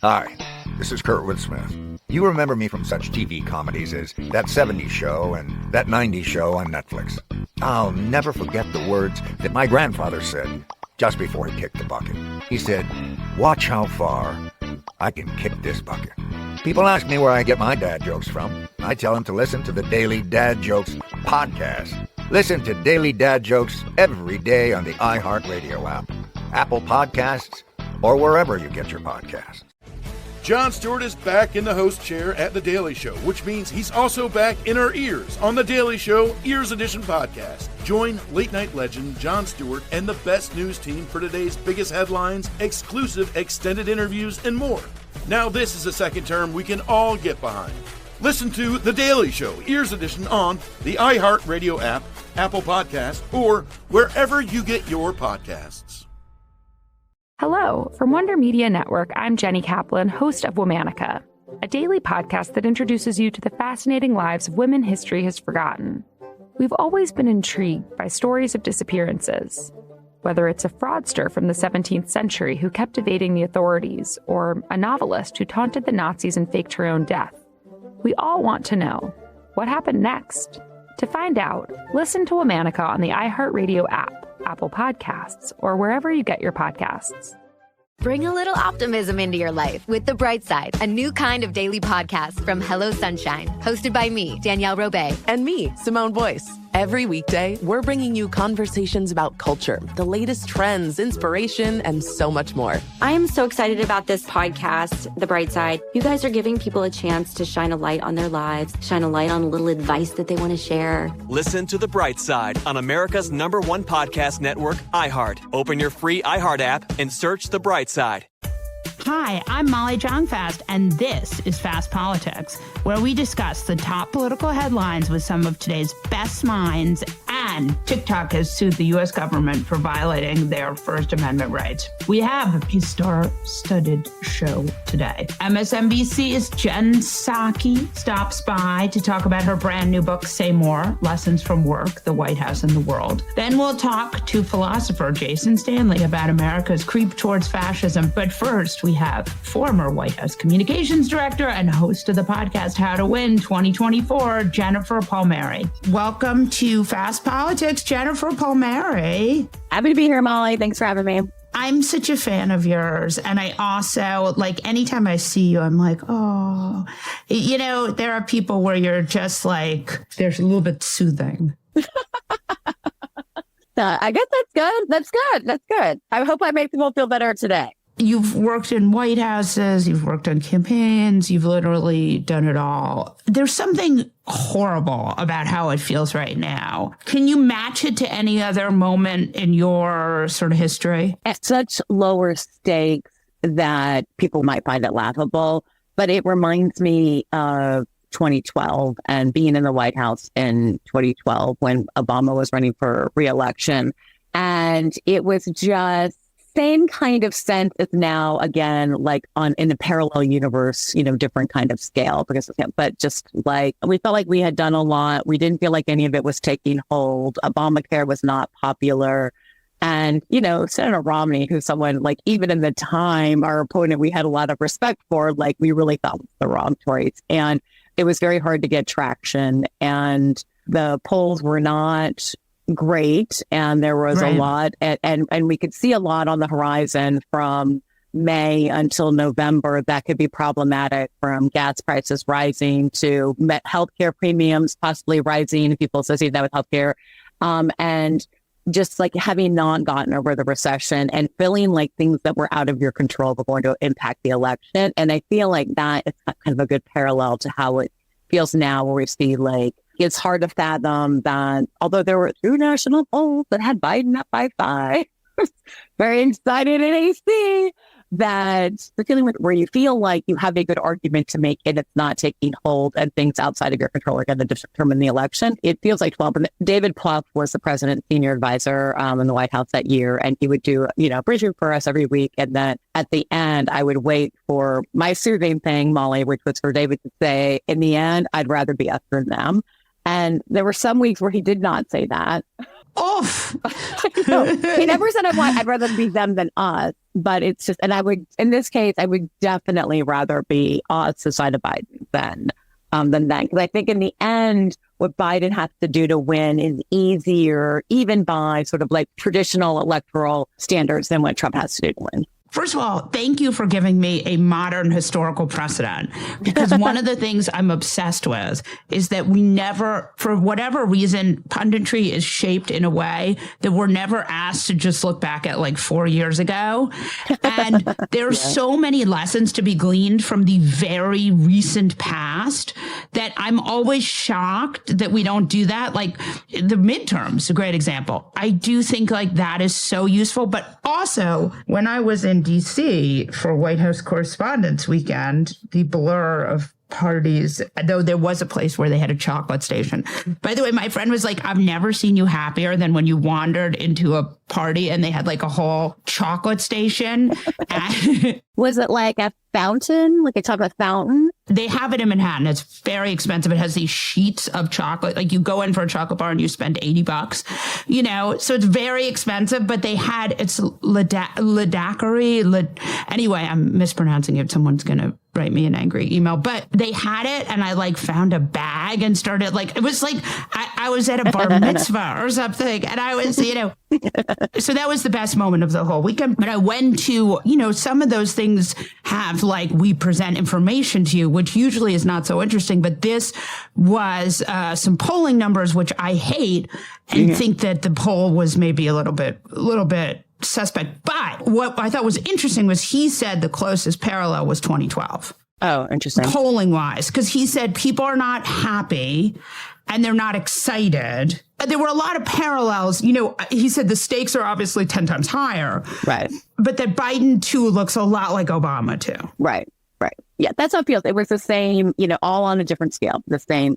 Hi, this is Kurtwood Smith. You remember me from such TV comedies as That 70s Show and That 90s Show on Netflix. I'll never forget the words that my grandfather said just before he kicked the bucket. He said, "Watch how far I can kick this bucket." People ask me where I get my dad jokes from. I tell them to listen to the Daily Dad Jokes podcast. Listen to Daily Dad Jokes every day on the iHeartRadio app, Apple Podcasts, or wherever you get your podcasts. Jon Stewart is back in the host chair at The Daily Show, which means he's also back in our ears on The Daily Show Ears Edition podcast. Join late-night legend Jon Stewart and the best news team for today's biggest headlines, exclusive extended interviews, and more. Now this is a second term we can all get behind. Listen to The Daily Show Ears Edition on the iHeartRadio app, Apple Podcasts, or wherever you get your podcasts. Hello, from Wonder Media Network, I'm Jenny Kaplan, host of Womanica, a daily podcast that introduces you to the fascinating lives of women history has forgotten. We've always been intrigued by stories of disappearances, whether it's a fraudster from the 17th century who kept evading the authorities, or a novelist who taunted the Nazis and faked her own death. We all want to know, what happened next? To find out, listen to Womanica on the iHeartRadio app, Apple Podcasts, or wherever you get your podcasts. Bring a little optimism into your life with The Bright Side, a new kind of daily podcast from Hello Sunshine, hosted by me, Danielle Robay. And me, Simone Boyce. Every weekday, we're bringing you conversations about culture, the latest trends, inspiration, and so much more. I am so excited about this podcast, The Bright Side. You guys are giving people a chance to shine a light on their lives, shine a light on a little advice that they want to share. Listen to The Bright Side on America's #1 podcast network, iHeart. Open your free iHeart app and search The Bright Side. Hi, I'm Molly Jong-Fast, and this is Fast Politics, where we discuss the top political headlines with some of today's best minds. And TikTok has sued the U.S. government for violating their First Amendment rights. We have a star-studded show today. MSNBC's Jen Psaki stops by to talk about her brand new book, Say More, Lessons from Work, the White House and the World. Then we'll talk to philosopher Jason Stanley about America's creep towards fascism. But first, we have former White House communications director and host of the podcast How to Win 2024, Jennifer Palmieri. Welcome to Fast Politics, Jennifer Palmieri. Happy to be here, Molly. Thanks for having me. I'm such a fan of yours. And I also, like, anytime I see you, I'm like, oh, you know, there are people where you're just like, there's a little bit soothing. I guess that's good. That's good. That's good. I hope I make people feel better today. You've worked in White Houses, you've worked on campaigns, you've literally done it all. There's something horrible about how it feels right now. Can you match it to any other moment in your sort of history? At such lower stakes that people might find it laughable, but it reminds me of 2012 and being in the White House in 2012 when Obama was running for re-election. And it was just same kind of sense as now, again, like in a parallel universe, you know, different kind of scale, but just like we felt like we had done a lot. We didn't feel like any of it was taking hold. Obamacare was not popular. And, you know, Senator Romney, who's someone like even in the time, our opponent, we had a lot of respect for, like we really thought was the wrong choice. And it was very hard to get traction. And the polls were not great, and there was a lot, and we could see a lot on the horizon from May until November that could be problematic, from gas prices rising to healthcare premiums possibly rising, people associated that with healthcare, and just like having not gotten over the recession and feeling like things that were out of your control were going to impact the election. And I feel like that is kind of a good parallel to how it feels now, where we see like it's hard to fathom that although there were 2 national polls that had Biden up by 5, very excited in AC, that the feeling with where you feel like you have a good argument to make and it's not taking hold and things outside of your control are going to determine the election. It feels like 12. David Plouffe was the president's senior advisor in the White House that year, and he would do, you know, briefing for us every week. And then at the end, I would wait for my soothing thing, Molly, which was for David to say, in the end, I'd rather be us than them. And there were some weeks where he did not say that. Oof. He never said I'd rather be them than us, but it's just, and I would, in this case, I would definitely rather be us aside of Biden than that. Because I think in the end, what Biden has to do to win is easier, even by sort of like traditional electoral standards, than what Trump has to do to win. First of all, thank you for giving me a modern historical precedent, because one of the things I'm obsessed with is that we never, for whatever reason, punditry is shaped in a way that we're never asked to just look back at like 4 years ago. And there's so many lessons to be gleaned from the very recent past that I'm always shocked that we don't do that. Like the midterms, a great example. I do think like that is so useful. But also, when I was in DC for White House Correspondents' Weekend, the blur of parties, though there was a place where they had a chocolate station. By the way, my friend was like, I've never seen you happier than when you wandered into a party and they had like a whole chocolate station. Was it like a fountain, like a chocolate fountain? They have it in Manhattan. It's very expensive. It has these sheets of chocolate. Like you go in for a chocolate bar and you spend $80, you know, so it's very expensive, but they had, it's Ladacary. Anyway, I'm mispronouncing it. Someone's going to write me an angry email, but they had it. And I like found a bag and started like, it was like, I was at a bar mitzvah or something. And I was, you know, so that was the best moment of the whole weekend. But I went to, you know, some of those things have like, we present information to you, which usually is not so interesting. But this was some polling numbers, which I hate and think that the poll was maybe a little bit suspect. But what I thought was interesting was he said the closest parallel was 2012. Oh, interesting. Polling wise, because he said people are not happy and they're not excited. There were a lot of parallels. You know, he said the stakes are obviously 10 times higher. Right. But that Biden, too, looks a lot like Obama, too. Right. Yeah, that's how it feels. It was the same, you know, all on a different scale, the same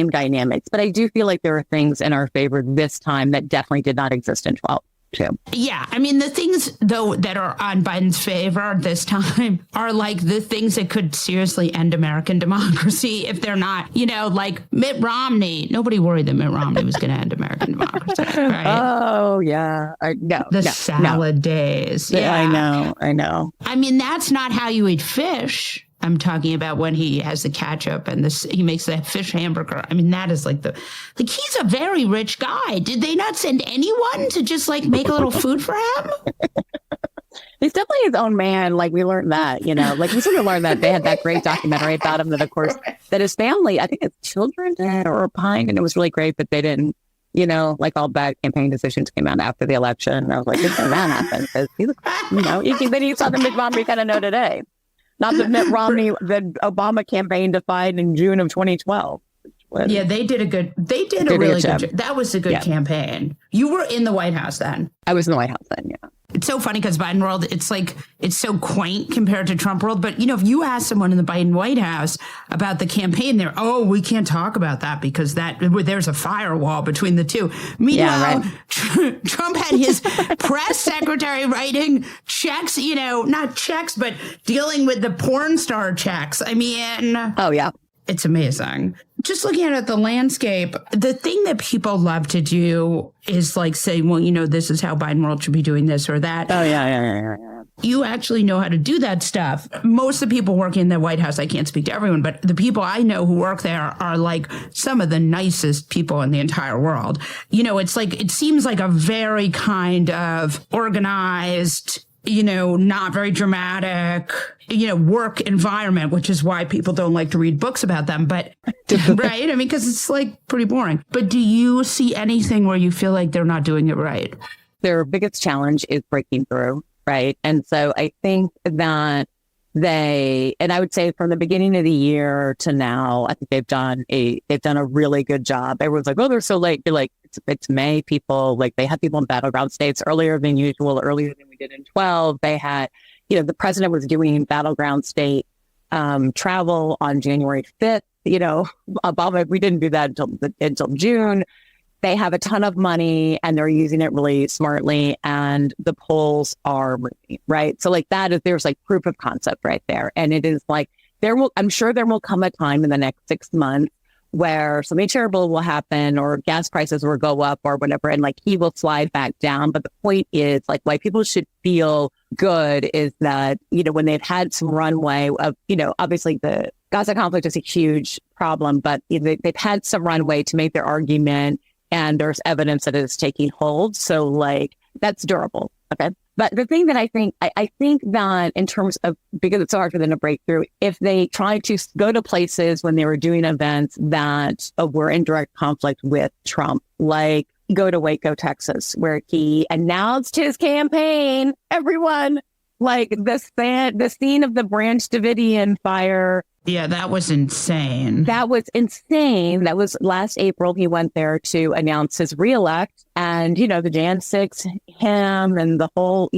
dynamics. But I do feel like there are things in our favor this time that definitely did not exist in 12. Too. Yeah. I mean, the things, though, that are on Biden's favor this time are like the things that could seriously end American democracy if they're not, you know, like Mitt Romney. Nobody worried that Mitt Romney was going to end American democracy. Right? Oh, yeah. Salad days. Yeah, I know. I mean, that's not how you eat fish. I'm talking about when he has the ketchup and he makes that fish hamburger. I mean, that is like he's a very rich guy. Did they not send anyone to just like make a little food for him? He's definitely his own man. Like we learned that, you know, like we sort of learned that they had that great documentary about him that, of course, that his family, I think his children did or opined, and it was really great, but they didn't, you know, like all bad campaign decisions came out after the election. And I was like, this can not happen because he looks, you know, then you saw the Mitt Romney kind of know today. Not the Mitt Romney that Obama campaign defied in June of 2012. Yeah, they did a really good job. That was a good campaign. You were in the White House then. I was in the White House then, yeah. It's so funny because Biden world, it's like, it's so quaint compared to Trump world. But, you know, if you ask someone in the Biden White House about the campaign, we can't talk about that because there's a firewall between the two. Meanwhile, Trump had his press secretary writing checks, you know, not checks, but dealing with the porn star checks. I mean, oh, yeah. It's amazing. Just looking at the landscape, the thing that people love to do is like say, well, you know, this is how Biden world should be doing this or that. Oh, yeah. You actually know how to do that stuff. Most of the people working in the White House, I can't speak to everyone, but the people I know who work there are like some of the nicest people in the entire world. You know, it's like, it seems like a very kind of organized, you know, not very dramatic, you know, work environment, which is why people don't like to read books about them. But, right? I mean, because it's like pretty boring. But do you see anything where you feel like they're not doing it right? Their biggest challenge is breaking through, right? And so I think that and I would say from the beginning of the year to now, I think they've done a really good job. Everyone's like, oh, they're so late. You're like, it's May. People, like, they had people in battleground states earlier than usual, earlier than we did in 12. They had, you know, the president was doing battleground state travel on January 5th. You know, Obama, we didn't do that until June. They have a ton of money and they're using it really smartly, and the polls are moving, right? So like there's like proof of concept right there. And it is like, I'm sure there will come a time in the next 6 months where something terrible will happen or gas prices will go up or whatever, and like he will slide back down. But the point is, like, why people should feel good is that, you know, when they've had some runway of, you know, obviously the Gaza conflict is a huge problem, but they've had some runway to make their argument, and there's evidence that it is taking hold. So like that's durable. Okay. But the thing that I think that in terms of, because it's so hard for them to break through, if they try to go to places when they were doing events that were in direct conflict with Trump, like go to Waco, Texas, where he announced his campaign, everyone, like the scene of the Branch Davidian fire. Yeah, that was insane. That was insane. That was last April. He went there to announce his reelect, and, you know, the Jan 6, him and the whole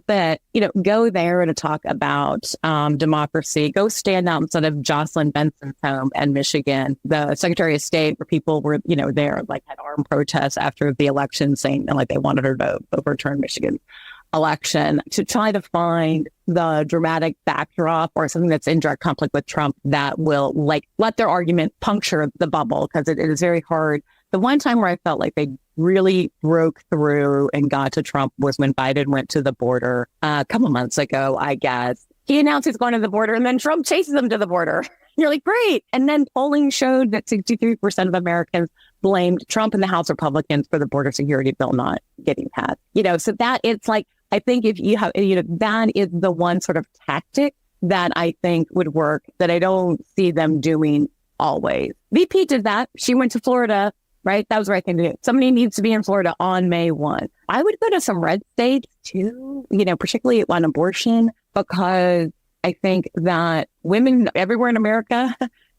bit, you know, go there to talk about democracy, go stand out instead of Jocelyn Benson's home in Michigan, the Secretary of State, where people were, you know, there, like had armed protests after the election saying like they wanted her to overturn Michigan election, to try to find the dramatic backdrop or something that's in direct conflict with Trump that will like let their argument puncture the bubble, because it is very hard. The one time where I felt like they really broke through and got to Trump was when Biden went to the border a couple months ago, I guess. He announced he's going to the border, and then Trump chases him to the border. You're like, great. And then polling showed that 63% of Americans blamed Trump and the House Republicans for the border security bill not getting passed. You know, so that it's like, I think if you have, you know, that is the one sort of tactic that I think would work that I don't see them doing always. VP did that. She went to Florida, right? That was the right thing to do. Somebody needs to be in Florida on May 1. I would go to some red states too, you know, particularly on abortion, because I think that women everywhere in America,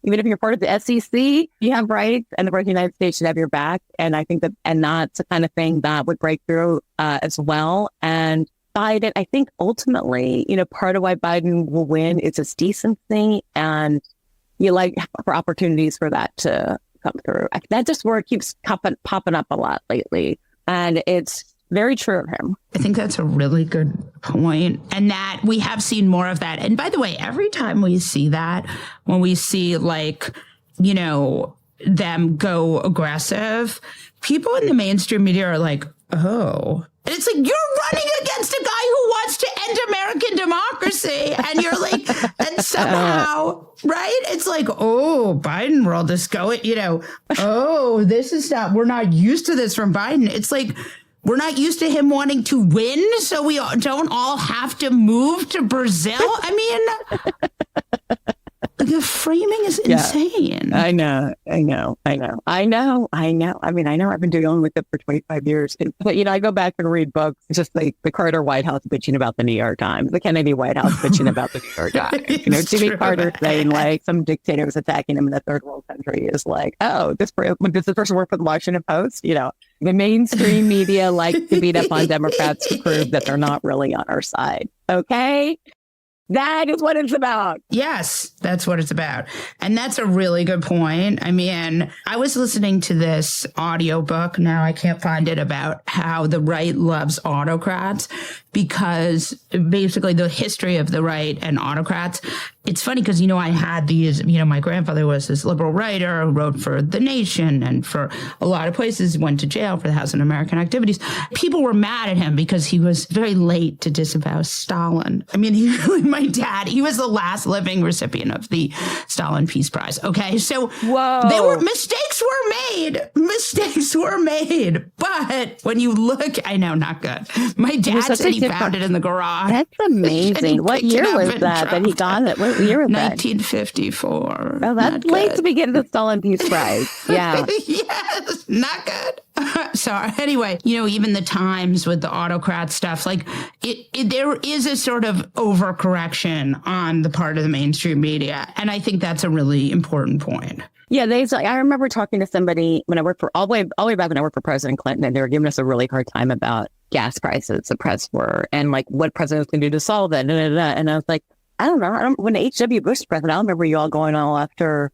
even if you're part of the SEC, you have rights, and the President of the United States should have your back. And I think that, and that's the kind of thing that would break through as well. And Biden, I think ultimately, you know, part of why Biden will win is his decency, and you like for opportunities for that to come through. That just word keeps popping up a lot lately, and it's very true of him. I think that's a really good point. And that we have seen more of that. And by the way, every time we see that, when we see like, you know, them go aggressive, people in the mainstream media are like, oh. And it's like, you're running against a guy who wants to end American democracy. And you're like, and somehow, right? It's like, oh, Biden world is going, you know, oh, this is not, we're not used to this from Biden. It's like, we're not used to him wanting to win, so we don't all have to move to Brazil. I mean, the framing is insane. I know. I mean, I know. I've been dealing with it for 25 years. But, you know, I go back and read books, just like the Carter White House bitching about the New York Times, the Kennedy White House bitching about the New York Times. You know, Jimmy Carter saying like some dictator was attacking him in a third world country is like, oh, does this person work for the Washington Post? You know, the mainstream media likes to beat up on Democrats to prove that they're not really on our side. Okay? That is what it's about. Yes, that's what it's about. And that's a really good point. I mean, I was listening to this audiobook, now I can't find it, about how the right loves autocrats, because basically the history of the right and autocrats, it's funny because, you know, I had these, you know, my grandfather was this liberal writer who wrote for The Nation and for a lot of places, went to jail for the House Un-American Activities. People were mad at him because he was very late to disavow Stalin. I mean, my dad, he was the last living recipient of the Stalin Peace Prize. Okay, so mistakes were made. But when you look, I know, not good. My dad said he found it in the garage. That's amazing. What year was that he got it? What year was that? 1954. Oh, that's late to be getting the Stalin Peace Prize. Yeah. Yes, not good. So anyway, you know, even the Times with the autocrat stuff, like there is a sort of overcorrection on the part of the mainstream media. And I think that's a really important point. Yeah, I remember talking to somebody when I worked for all the way back when I worked for President Clinton, and they were giving us a really hard time about gas prices, the press were, and like what presidents can do to solve it. And I was like, I don't know. When H.W. Bush was president, I don't remember you all going all after,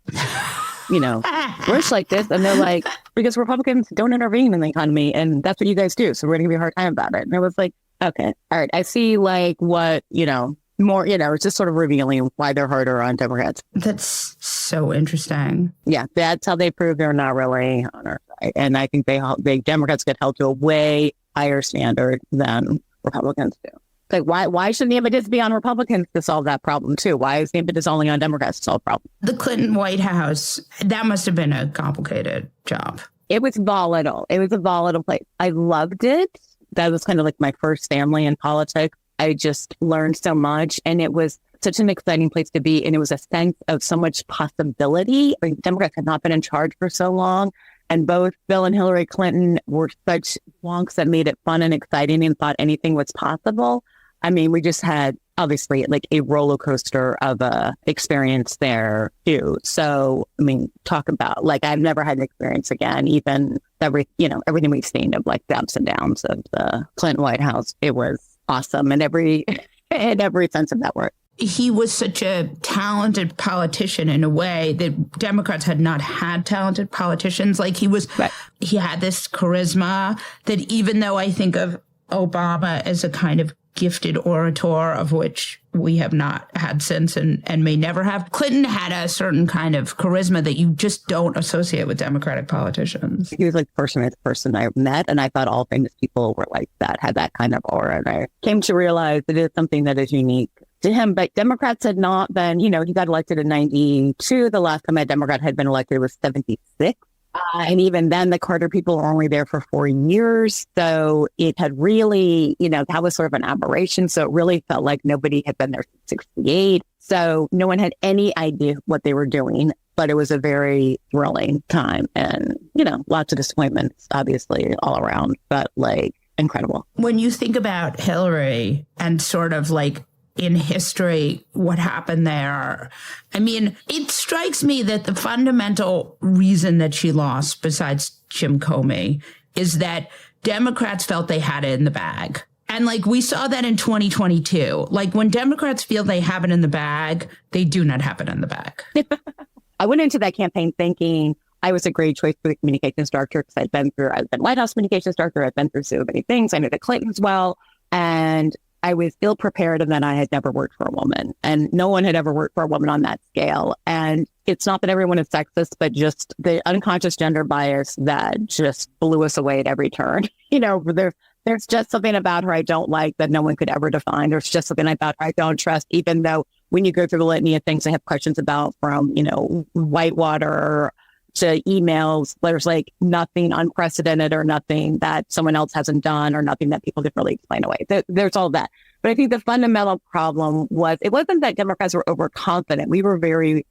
you know, Bush like this. And they're like, because Republicans don't intervene in the economy, and that's what you guys do. So we're going to give you a hard time about it. And I was like, okay, all right. I see like what, you know, more, you know, it's just sort of revealing why they're harder on Democrats. That's so interesting. Yeah, that's how they prove they're not really on our side. And I think they Democrats get held to a way higher standard than Republicans do. Like, why shouldn't the impetus be on Republicans to solve that problem, too? Why is the impetus only on Democrats to solve the problem? The Clinton White House, that must have been a complicated job. It was volatile. It was a volatile place. I loved it. That was kind of like my first family in politics. I just learned so much, and it was such an exciting place to be. And it was a sense of so much possibility. I mean, Democrats had not been in charge for so long. And both Bill and Hillary Clinton were such wonks that made it fun and exciting and thought anything was possible. I mean, we just had obviously like a roller coaster of a experience there too. So, I mean, talk about like, I've never had an experience again, even everything we've seen of like the ups and downs of the Clinton White House. It was awesome in every sense of that word. He was such a talented politician in a way that Democrats had not had talented politicians. Like he had this charisma that even though I think of Obama as a kind of gifted orator, of which we have not had since and may never have, Clinton had a certain kind of charisma that you just don't associate with Democratic politicians. He was like the person I met, and I thought all famous people were like that, had that kind of aura. And I came to realize it is something that is unique to him. But Democrats had not been, he got elected in 92. The last time a Democrat had been elected was 76. And even then, the Carter people were only there for 4 years. So it had really, that was sort of an aberration. So it really felt like nobody had been there since 68. So no one had any idea what they were doing. But it was a very thrilling time. And, lots of disappointments, obviously, all around. But like incredible. When you think about Hillary and sort of like in history, what happened there. I mean, it strikes me that the fundamental reason that she lost, besides Jim Comey, is that Democrats felt they had it in the bag. And like we saw that in 2022. Like when Democrats feel they have it in the bag, they do not have it in the bag. I went into that campaign thinking I was a great choice for the communications director because I've been White House communications director. I've been through so many things. I knew the Clintons well. And I was ill prepared, and then I had never worked for a woman, and no one had ever worked for a woman on that scale. And it's not that everyone is sexist, but just the unconscious gender bias that just blew us away at every turn. There's just something about her I don't like that no one could ever define. There's just something about her I don't trust, even though when you go through the litany of things I have questions about, from, Whitewater to emails, there's like nothing unprecedented or nothing that someone else hasn't done or nothing that people didn't really explain away. There's all that. But I think the fundamental problem was, it wasn't that Democrats were overconfident. We were very,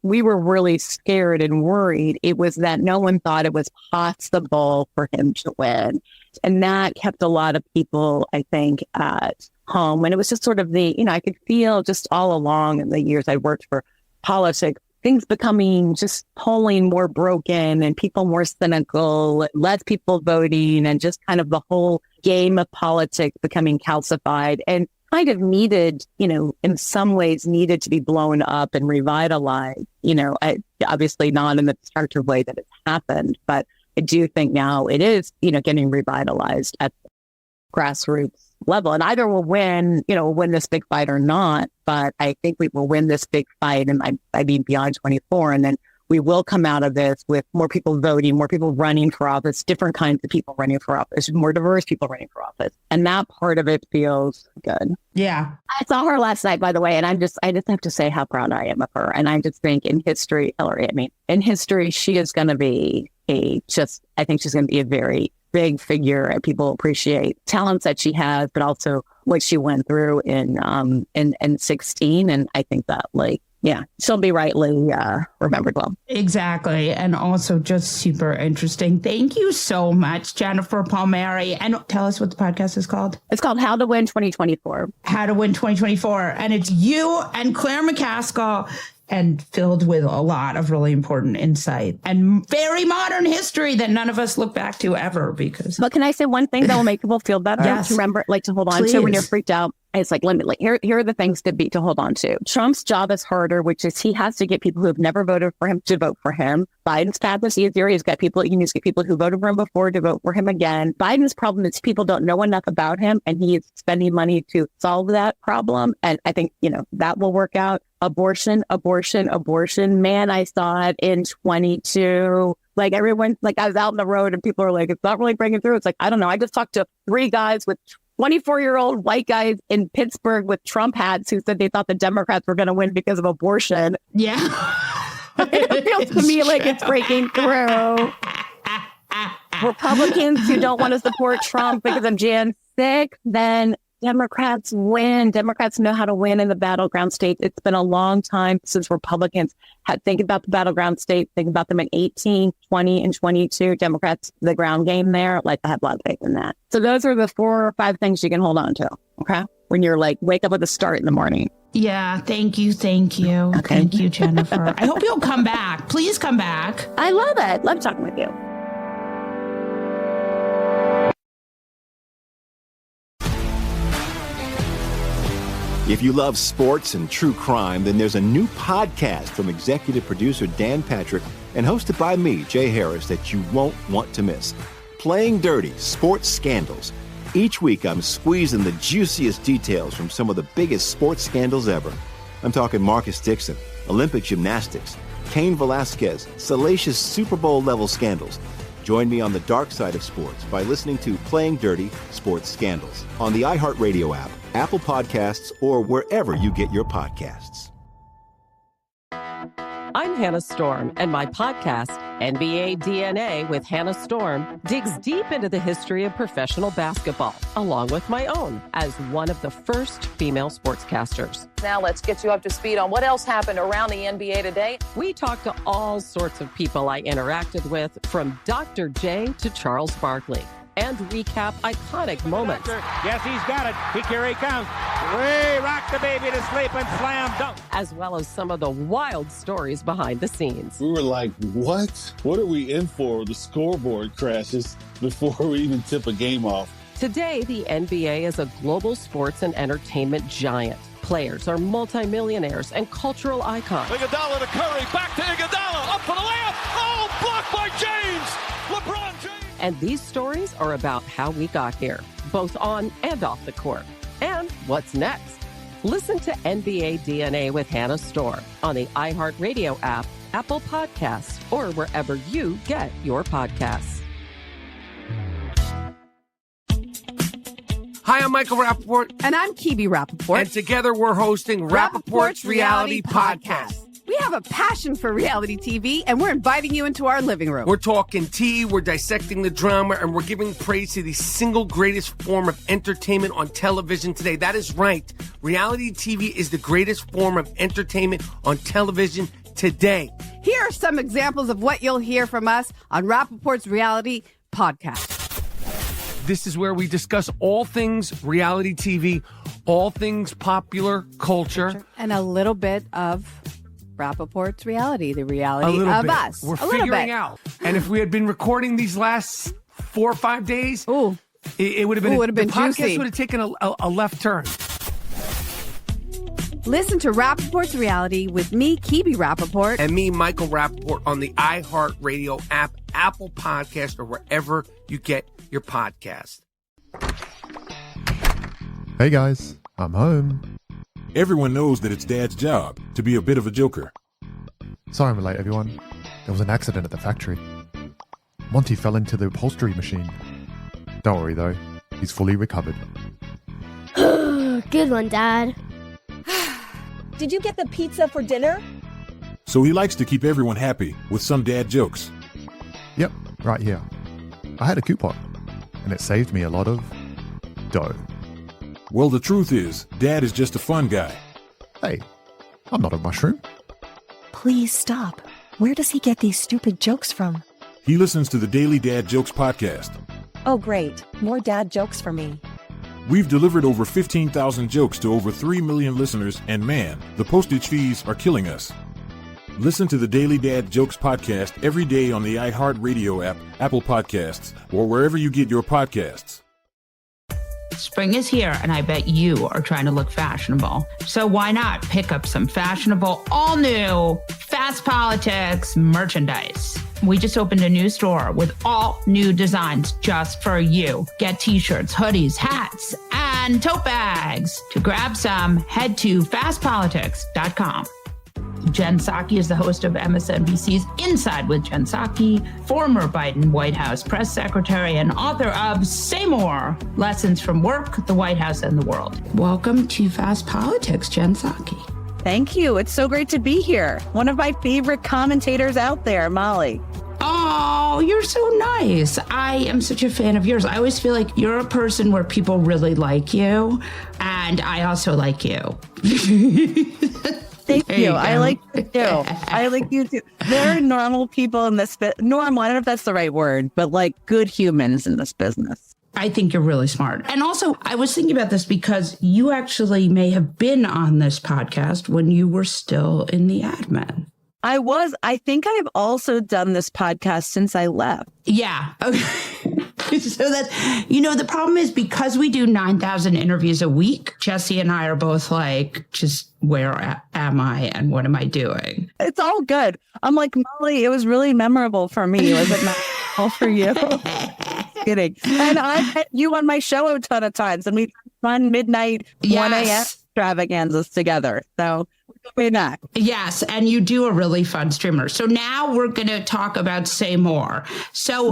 we were really scared and worried. It was that no one thought it was possible for him to win. And that kept a lot of people, I think, at home. And it was just sort of I could feel just all along in the years I worked for politics, things becoming just polling more broken and people more cynical, less people voting, and just kind of the whole game of politics becoming calcified and kind of needed, in some ways needed to be blown up and revitalized, obviously not in the destructive way that it's happened, but I do think now it is, getting revitalized at the grassroots level. And either we'll win, win this big fight or not. But I think we will win this big fight. And I mean, beyond 24. And then we will come out of this with more people voting, more people running for office, different kinds of people running for office, more diverse people running for office. And that part of it feels good. Yeah. I saw her last night, by the way, and I just have to say how proud I am of her. And I just think in history, in history, she is going to be I think she's going to be a very big figure, and people appreciate talents that she has, but also what she went through in 16. And I think that she'll be rightly remembered well. Exactly. And also just super interesting. Thank you so much, Jennifer Palmieri. And tell us what the podcast is called. It's called How to Win 2024. How to Win 2024. And it's you and Claire McCaskill, and filled with a lot of really important insight and very modern history that none of us look back to ever. But can I say one thing that will make people feel better? Yes. To remember, to hold on Please. to when you're freaked out. It's like, here are the things to hold on to. Trump's job is harder, which is he has to get people who have never voted for him to vote for him. Biden's path is easier. He needs to get people who voted for him before to vote for him again. Biden's problem is people don't know enough about him, and he is spending money to solve that problem. And I think, that will work out. Abortion. Man, I saw it in 22. Like everyone, like I was out on the road and people are like, it's not really breaking through. It's like, I don't know. I just talked to 3 guys with 24-year-old white guys in Pittsburgh with Trump hats who said they thought the Democrats were going to win because of abortion. Yeah. It feels to me like it's breaking through. Republicans who don't want to support Trump because of Jan 6, then Democrats win. Democrats know how to win in the battleground states. It's been a long time since Republicans had think about the battleground states, think about them in 18, 20, and 22. Democrats, the ground game there, like I have a lot of faith in that. So those are the 4 or 5 things you can hold on to, okay? When you're like, wake up with a start in the morning. Yeah, thank you. Okay. Thank you, Jennifer. I hope you'll come back. Please come back. I love it. Love talking with you. If you love sports and true crime, then there's a new podcast from executive producer Dan Patrick and hosted by me, Jay Harris, that you won't want to miss. Playing Dirty: Sports Scandals. Each week, I'm squeezing the juiciest details from some of the biggest sports scandals ever. I'm talking Marcus Dixon, Olympic gymnastics, Cain Velasquez, salacious Super Bowl-level scandals. Join me on the dark side of sports by listening to Playing Dirty: Sports Scandals on the iHeartRadio app, Apple Podcasts, or wherever you get your podcasts. I'm Hannah Storm, and my podcast, NBA DNA with Hannah Storm, digs deep into the history of professional basketball, along with my own, as one of the first female sportscasters. Now let's get you up to speed on what else happened around the NBA today. We talk to all sorts of people I interacted with, from Dr. J to Charles Barkley, and recap iconic moments. Yes, he's got it. Here he comes. Way rock the baby to sleep and slam dunk. As well as some of the wild stories behind the scenes. We were like, what? What are we in for? The scoreboard crashes before we even tip a game off. Today, the NBA is a global sports and entertainment giant. Players are multimillionaires and cultural icons. Iguodala to Curry, back to Iguodala, up for the layup. Oh, blocked by James. LeBron James. And these stories are about how we got here, both on and off the court. And what's next? Listen to NBA DNA with Hannah Storm on the iHeartRadio app, Apple Podcasts, or wherever you get your podcasts. Hi, I'm Michael Rappaport. And I'm Kibi Rappaport. And together we're hosting Rappaport's Reality Podcast. We have a passion for reality TV, and we're inviting you into our living room. We're talking tea, we're dissecting the drama, and we're giving praise to the single greatest form of entertainment on television today. That is right. Reality TV is the greatest form of entertainment on television today. Here are some examples of what you'll hear from us on Rappaport's Reality Podcast. This is where we discuss all things reality TV, all things popular culture. And a little bit of Rappaport's reality, the reality of bit. us. We're figuring out. And if we had been recording these last 4 or 5 days, it would have been, the podcast juicy. would have taken a left turn. Listen to Rappaport's Reality with me, Kibi Rappaport. And me, Michael Rappaport, on the iHeartRadio app, Apple Podcast, or wherever you get your podcast. Hey guys, I'm home. Everyone knows that it's Dad's job to be a bit of a joker. Sorry I'm late, everyone. There was an accident at the factory. Monty fell into the upholstery machine. Don't worry though, he's fully recovered. Good one, Dad. Did you get the pizza for dinner? So he likes to keep everyone happy with some dad jokes. Yep, right here. I had a coupon, and it saved me a lot of dough. Well, the truth is, Dad is just a fun guy. Hey, I'm not a mushroom. Please stop. Where does he get these stupid jokes from? He listens to the Daily Dad Jokes podcast. Oh, great. More dad jokes for me. We've delivered over 15,000 jokes to over 3 million listeners, and man, the postage fees are killing us. Listen to the Daily Dad Jokes podcast every day on the iHeartRadio app, Apple Podcasts, or wherever you get your podcasts. Spring is here, and I bet you are trying to look fashionable. So why not pick up some fashionable, all-new Fast Politics merchandise? We just opened a new store with all new designs just for you. Get t-shirts, hoodies, hats, and tote bags. To grab some, head to fastpolitics.com. Jen Psaki is the host of MSNBC's Inside with Jen Psaki, former Biden White House Press Secretary and author of Say More, Lessons from Work, the White House, and the World. Welcome to Fast Politics, Jen Psaki. Thank you. It's so great to be here. One of my favorite commentators out there, Molly. Oh, you're so nice. I am such a fan of yours. I always feel like you're a person where people really like you, and I also like you. Thank you. I like you too. I like you too. There are normal people in this normal, I don't know if that's the right word, but like good humans in this business. I think you're really smart. And also, I was thinking about this because you actually may have been on this podcast when you were still in the admin. I was. I think I've also done this podcast since I left. Yeah. Okay. So that's, the problem is because we do 9,000 interviews a week, Jesse and I are both like, just where am I and what am I doing? It's all good. I'm like, Molly, it was really memorable for me. Was it not all for you? Kidding. And I had you on my show a ton of times and we've run midnight 1 a.m. extravaganzas together. So we're not. Yes. And you do a really fun streamer. So now we're going to talk about Say More. So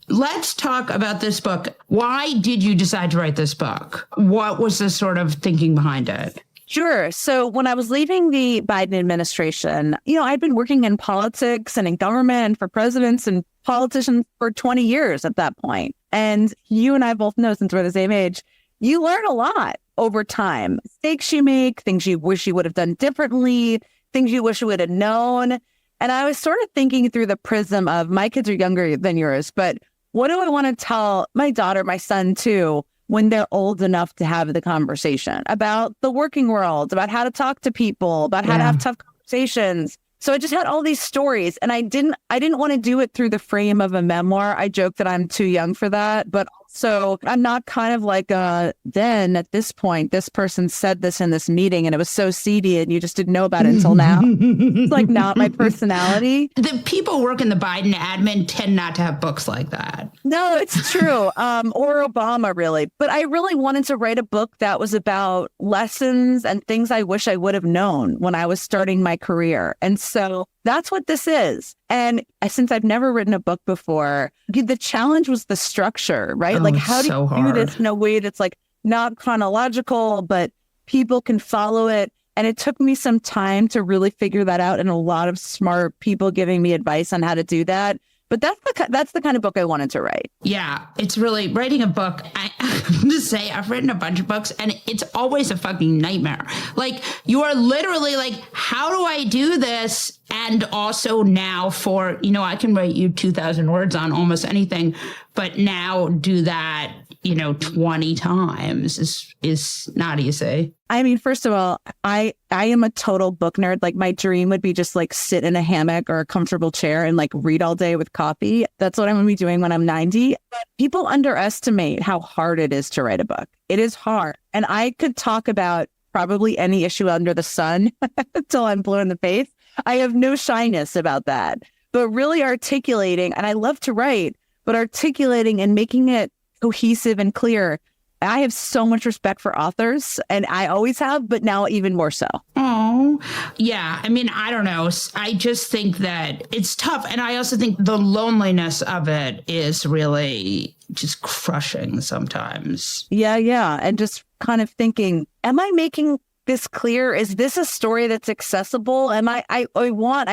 let's talk about this book. Why did you decide to write this book? What was the sort of thinking behind it? Sure. So when I was leaving the Biden administration, I'd been working in politics and in government and for presidents and politicians for 20 years at that point. And you and I both know, since we're the same age, you learn a lot over time. Mistakes you make, things you wish you would have done differently, things you wish you would have known. And I was sort of thinking through the prism of my kids are younger than yours, but what do I want to tell my daughter, my son too, when they're old enough to have the conversation about the working world, about how to talk to people, about how to have tough conversations. So I just had all these stories and I didn't want to do it through the frame of a memoir. I joke that I'm too young for that, but also I'm not kind of like then at this point, this person said this in this meeting and it was so seedy and you just didn't know about it until now. It's like not my personality. The people work in the Biden admin tend not to have books like that. No, it's true. Or Obama, really. But I really wanted to write a book that was about lessons and things I wish I would have known when I was starting my career. And so that's what this is. And since I've never written a book before, the challenge was the structure, right? Oh, like, how do you hard. do this in a way that's like not chronological, but people can follow it? And it took me some time to really figure that out and a lot of smart people giving me advice on how to do that. But that's the kind of book I wanted to write. Yeah, it's really writing a book. I have to say, I've written a bunch of books and it's always a fucking nightmare. Like you are literally like, how do I do this? And also now for, I can write you 2,000 words on almost anything, but now do that, 20 times is not easy. I mean, first of all, I am a total book nerd. Like my dream would be just like sit in a hammock or a comfortable chair and like read all day with coffee. That's what I'm going to be doing when I'm 90. But people underestimate how hard it is to write a book. It is hard. And I could talk about probably any issue under the sun until I'm blue in the face. I have no shyness about that. But really articulating, and I love to write, but articulating and making it cohesive and clear. I have so much respect for authors, and I always have, but now even more so. Oh, yeah. I mean, I don't know. I just think that it's tough. And I also think the loneliness of it is really just crushing sometimes. Yeah. And just kind of thinking, am I making this clear? Is this a story that's accessible? I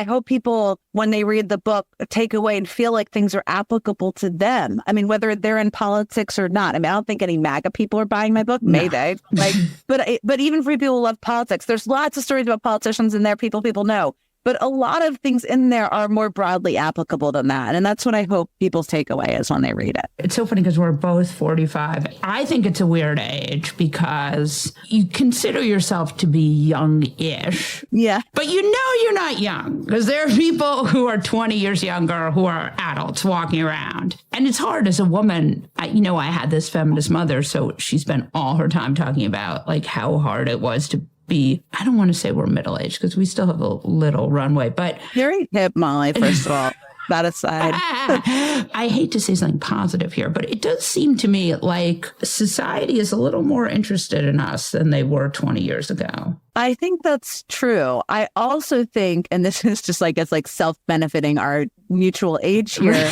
hope people, when they read the book, take away and feel like things are applicable to them. I mean, whether they're in politics or not. I mean, I don't think any MAGA people are buying my book. May they? Like, but even for people who love politics, there's lots of stories about politicians in there. People know. But a lot of things in there are more broadly applicable than that. And that's what I hope people's takeaway is when they read it. It's so funny because we're both 45. I think it's a weird age because you consider yourself to be young-ish. Yeah. But you know you're not young because there are people who are 20 years younger who are adults walking around. And it's hard as a woman. I had this feminist mother, so she spent all her time talking about like how hard it was to be, I don't want to say we're middle-aged because we still have a little runway, but... Very hip, Molly, first of all. That aside. I hate to say something positive here, but it does seem to me like society is a little more interested in us than they were 20 years ago. I think that's true. I also think, and this is just like, it's like self-benefiting our mutual age here,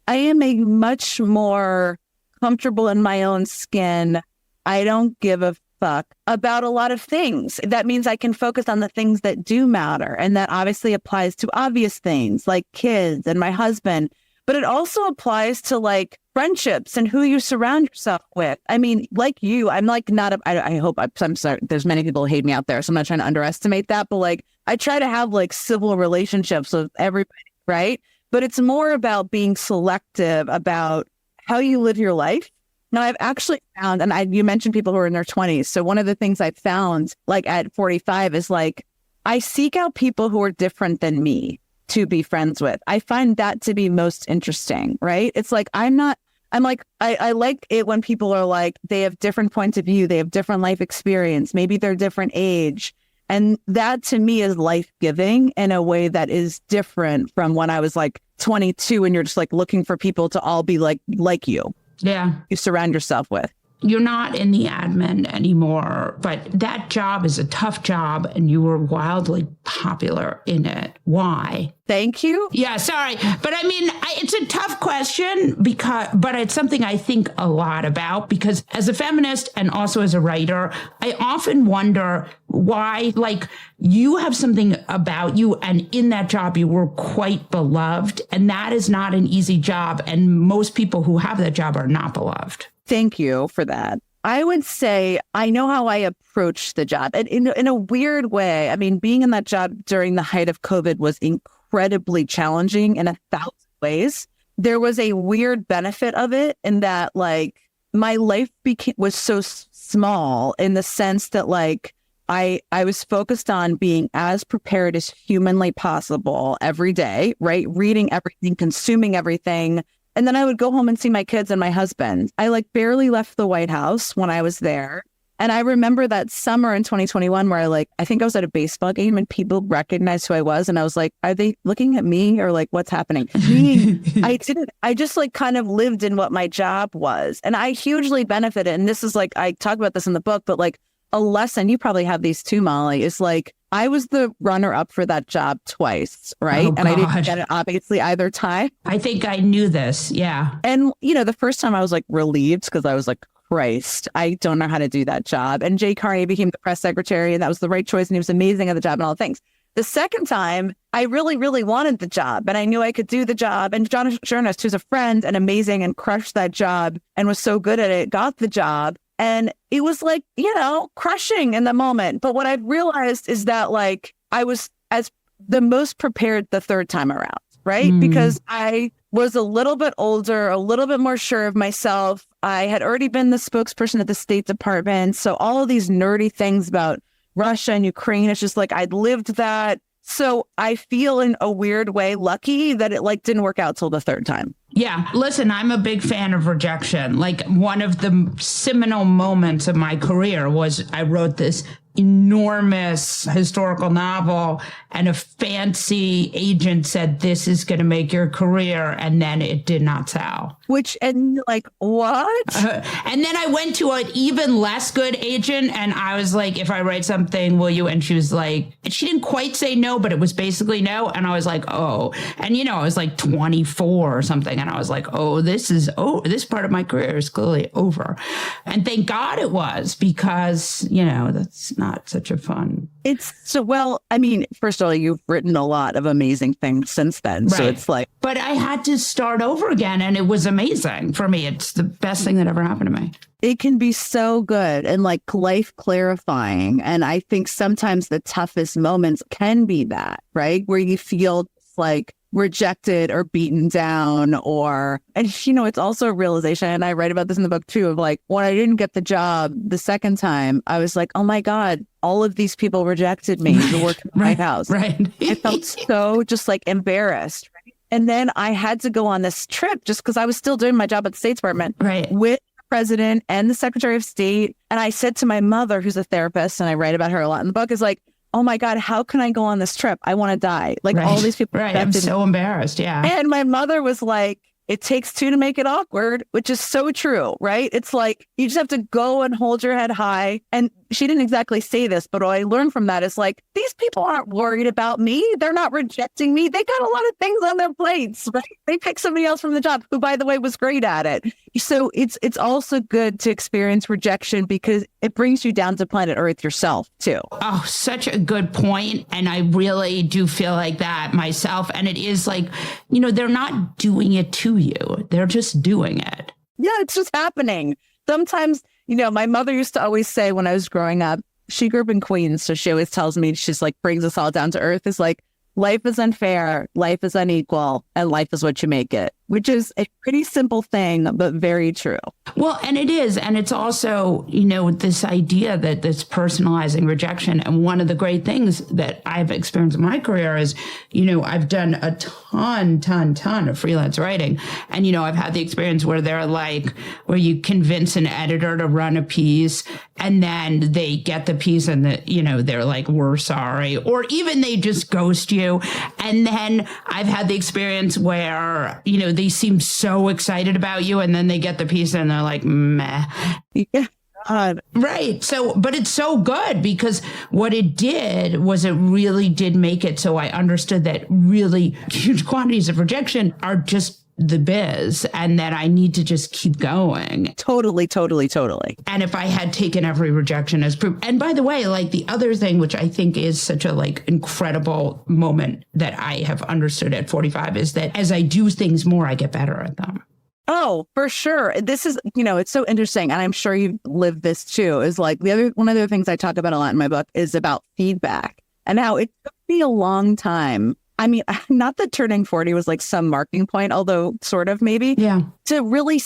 I am a much more comfortable in my own skin. I don't give a fuck about a lot of things. That means I can focus on the things that do matter. And that obviously applies to obvious things like kids and my husband. But it also applies to like friendships and who you surround yourself with. I mean, like you, I'm like I'm sorry, there's many people who hate me out there, so I'm not trying to underestimate that. But like, I try to have like civil relationships with everybody, right? But it's more about being selective about how you live your life. Now, I've actually found, and you mentioned people who are in their 20s. So one of the things I've found, like at 45, is like, I seek out people who are different than me to be friends with. I find that to be most interesting, right? It's like, I like it when people are like, they have different points of view. They have different life experience. Maybe they're different age. And that to me is life-giving in a way that is different from when I was like 22 and you're just like looking for people to all be like you. Yeah. You surround yourself with. You're not in the admin anymore, but that job is a tough job and you were wildly popular in it. Why? Thank you. Yeah, sorry. But I mean, it's a tough question but it's something I think a lot about because as a feminist and also as a writer, I often wonder why, like, you have something about you and in that job you were quite beloved and that is not an easy job. And most people who have that job are not beloved. Thank you for that. I would say I know how I approach the job. And in a weird way, I mean, being in that job during the height of COVID was incredibly challenging in 1,000 ways. There was a weird benefit of it in that, like, my life was so small in the sense that, like, I was focused on being as prepared as humanly possible every day, right? Reading everything, consuming everything. And then I would go home and see my kids and my husband. I like barely left the White House when I was there. And I remember that summer in 2021 where I think I was at a baseball game and people recognized who I was. And I was like, are they looking at me or like, what's happening? I just like kind of lived in what my job was. And I hugely benefited. And this is like, I talk about this in the book, but like a lesson, you probably have these too, Molly, is like, I was the runner-up for that job twice, right? Oh, and I didn't get it obviously either time. I think I knew this, yeah. And, the first time I was like relieved because I was like, Christ, I don't know how to do that job. And Jay Carney became the press secretary and that was the right choice and he was amazing at the job and all the things. The second time, I really, really wanted the job and I knew I could do the job. And John Kerry, who's a friend and amazing and crushed that job and was so good at it, got the job. And it was like, crushing in the moment. But what I've realized is that like I was as the most prepared the third time around, right? Because I was a little bit older, a little bit more sure of myself. I had already been the spokesperson at the State Department. So all of these nerdy things about Russia and Ukraine, it's just like I'd lived that. So I feel in a weird way lucky that it like didn't work out till the third time. Yeah. Listen, I'm a big fan of rejection. Like one of the seminal moments of my career was I wrote this enormous historical novel and a fancy agent said, this is going to make your career. And then it did not sell. And like, what? And then I went to an even less good agent and I was like, if I write something, will you? And she was like, she didn't quite say no, but it was basically no. And I was like, oh, and I was like 24 or something. And I was like, this part of my career is clearly over. And thank God it was because, that's not such a fun. It's so, well, I mean, first of all, you've written a lot of amazing things since then. Right. So it's like. But I had to start over again, and it was amazing for me. It's the best thing that ever happened to me. It can be so good and like life clarifying. And I think sometimes the toughest moments can be that, right? Where you feel like rejected or beaten down and you know, it's also a realization. And I write about this in the book too, of like, when I didn't get the job the second time, I was like, oh my God, all of these people rejected me to work in the White House. Right. I felt so just like embarrassed. Right? And then I had to go on this trip just because I was still doing my job at the State Department with the president and the Secretary of State. And I said to my mother, who's a therapist, and I write about her a lot in the book, is like, oh my God, how can I go on this trip? I want to die. Like all these people. Right. I'm so embarrassed. Yeah. And my mother was like, it takes two to make it awkward, which is so true, right? It's like, you just have to go and hold your head high. And she didn't exactly say this, but what I learned from that is like, these people aren't worried about me. They're not rejecting me. They got a lot of things on their plates, right? They picked somebody else from the job who, by the way, was great at it. So it's also good to experience rejection because it brings you down to planet Earth yourself too. Oh, such a good point. And I really do feel like that myself. And it is like, you know, they're not doing it to you. They're just doing it. Yeah, it's just happening. Sometimes, you know, my mother used to always say when I was growing up, she grew up in Queens. So she always tells me, she's like, brings us all down to earth. Is like, life is unfair, life is unequal, and life is what you make it, which is a pretty simple thing, but very true. Well, and it is. And it's also, you know, this idea that this personalizing rejection. And one of the great things that I've experienced in my career is, you know, I've done a ton of freelance writing. And, you know, I've had the experience where they're like, where you convince an editor to run a piece and then they get the piece and you know, they're like, we're sorry. Or even they just ghost you. And then I've had the experience where, you know, they seem so excited about you and then they get the piece and they're like, meh. Yeah. Right. So, but it's so good because what it did was it really did make it so I understood that really huge quantities of rejection are just the biz and that I need to just keep going. Totally. And if I had taken every rejection as proof, and by the way, like the other thing, which I think is such a like incredible moment that I have understood at 45 is that as I do things more, I get better at them. Oh, for sure. This is, you know, it's so interesting. And I'm sure you've lived this too, is like one of the things I talk about a lot in my book is about feedback and how it took me a long time. I mean, not that turning 40 was like some marking point, although sort of maybe, to really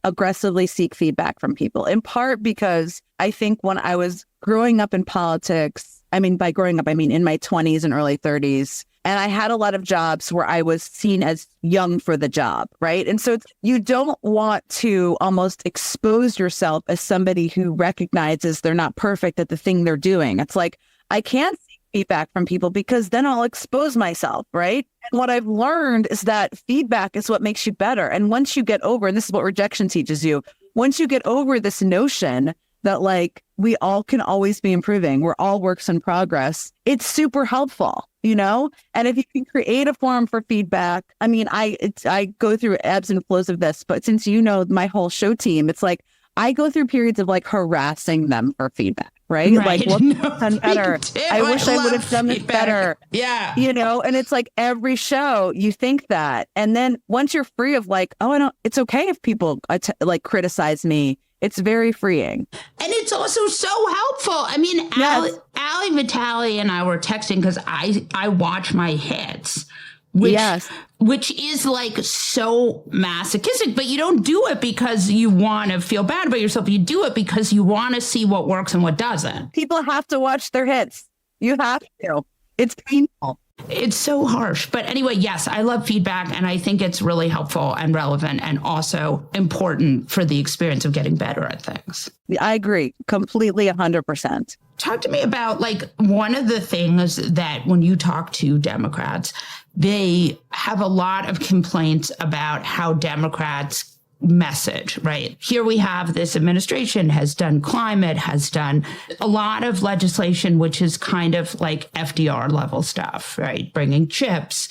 aggressively seek feedback from people, in part because I think when I was growing up in politics, I mean, by growing up, I mean in my 20s and early 30s, and I had a lot of jobs where I was seen as young for the job, right? And so you don't want to almost expose yourself as somebody who recognizes they're not perfect at the thing they're doing. It's like, I can't seek feedback from people because then I'll expose myself, right? And what I've learned is that feedback is what makes you better. And once you get over, and this is what rejection teaches you, once you get over this notion that like we all can always be improving, we're all works in progress, it's super helpful, you know? And if you can create a forum for feedback, I mean, I go through ebbs and flows of this, but since you know my whole show team, it's like I go through periods of like harassing them for feedback, right? Like, what could have done better? I wish I would have done this better. Yeah. You know, and it's like every show you think that. And then once you're free of like, oh, it's okay if people like criticize me. It's very freeing. And it's also so helpful. I mean, yes. Ali Vitale and I were texting because I watch my hits, which is like so masochistic, but you don't do it because you want to feel bad about yourself. You do it because you want to see what works and what doesn't. People have to watch their hits. You have to. It's painful. It's so harsh. But anyway, yes, I love feedback and I think it's really helpful and relevant and also important for the experience of getting better at things. I agree completely 100%. Talk to me about like one of the things that when you talk to Democrats, they have a lot of complaints about how Democrats message, right? Here we have this administration has done climate, has done a lot of legislation, which is kind of like FDR level stuff, right? Bringing chips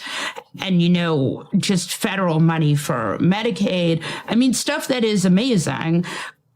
and, you know, just federal money for Medicaid. I mean, stuff that is amazing.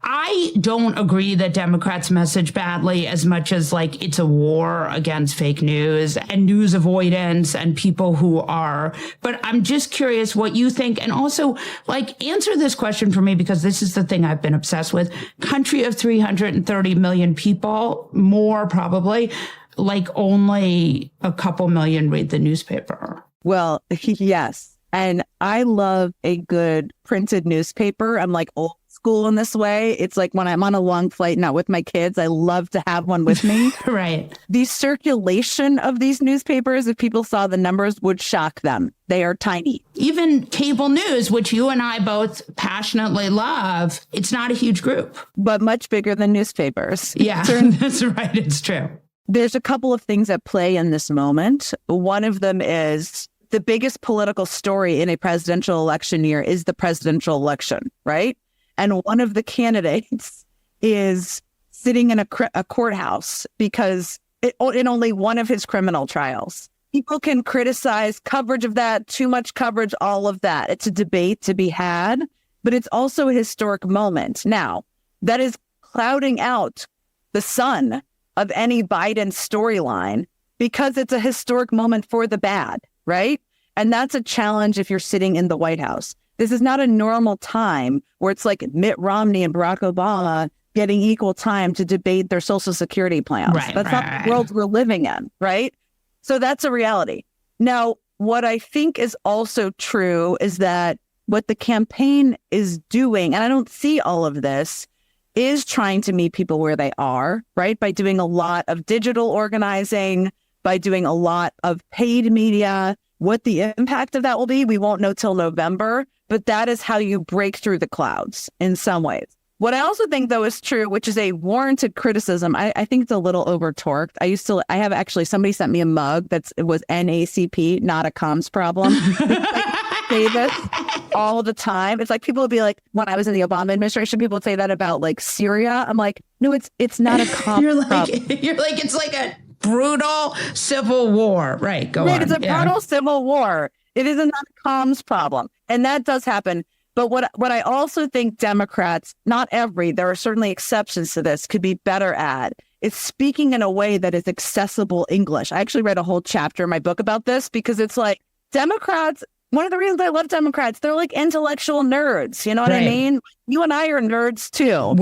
I don't agree that Democrats message badly as much as like it's a war against fake news and news avoidance and people who are, but I'm just curious what you think. And also like answer this question for me, because this is the thing I've been obsessed with. Country of 330 million people, more probably, like only a couple million read the newspaper. Well, yes. And I love a good printed newspaper. I'm like old school in this way. It's like when I'm on a long flight, not with my kids, I love to have one with me. Right. The circulation of these newspapers, if people saw the numbers, would shock them. They are tiny. Even cable news, which you and I both passionately love, it's not a huge group. But much bigger than newspapers. Yeah, that's right. It's true. There's a couple of things at play in this moment. One of them is the biggest political story in a presidential election year is the presidential election, right? And one of the candidates is sitting in a courthouse because in only one of his criminal trials. People can criticize coverage of that, too much coverage, all of that. It's a debate to be had, but it's also a historic moment. Now, that is clouding out the sun of any Biden storyline because it's a historic moment for the bad, right? And that's a challenge if you're sitting in the White House. This is not a normal time where it's like Mitt Romney and Barack Obama getting equal time to debate their Social Security plans. That's not the world we're living in, right? So that's a reality. Now, what I think is also true is that what the campaign is doing, and I don't see all of this, is trying to meet people where they are, right? By doing a lot of digital organizing, by doing a lot of paid media. What the impact of that will be, we won't know till November, but that is how you break through the clouds in some ways. What I also think, though, is true, which is a warranted criticism. I think it's a little over-torqued. I have actually, somebody sent me a mug it was NACP, not a comms problem. I say this all the time. It's like people would be like, when I was in the Obama administration, people would say that about like Syria. I'm like, no, it's not a comms problem. You're like, it's like a brutal civil war. Right. Go on. It's a brutal civil war. It is not a comms problem. And that does happen. But what I also think Democrats, not every, there are certainly exceptions to this, could be better at is speaking in a way that is accessible English. I actually read a whole chapter in my book about this because it's like Democrats, one of the reasons I love Democrats, they're like intellectual nerds. You know what I mean? You and I are nerds too.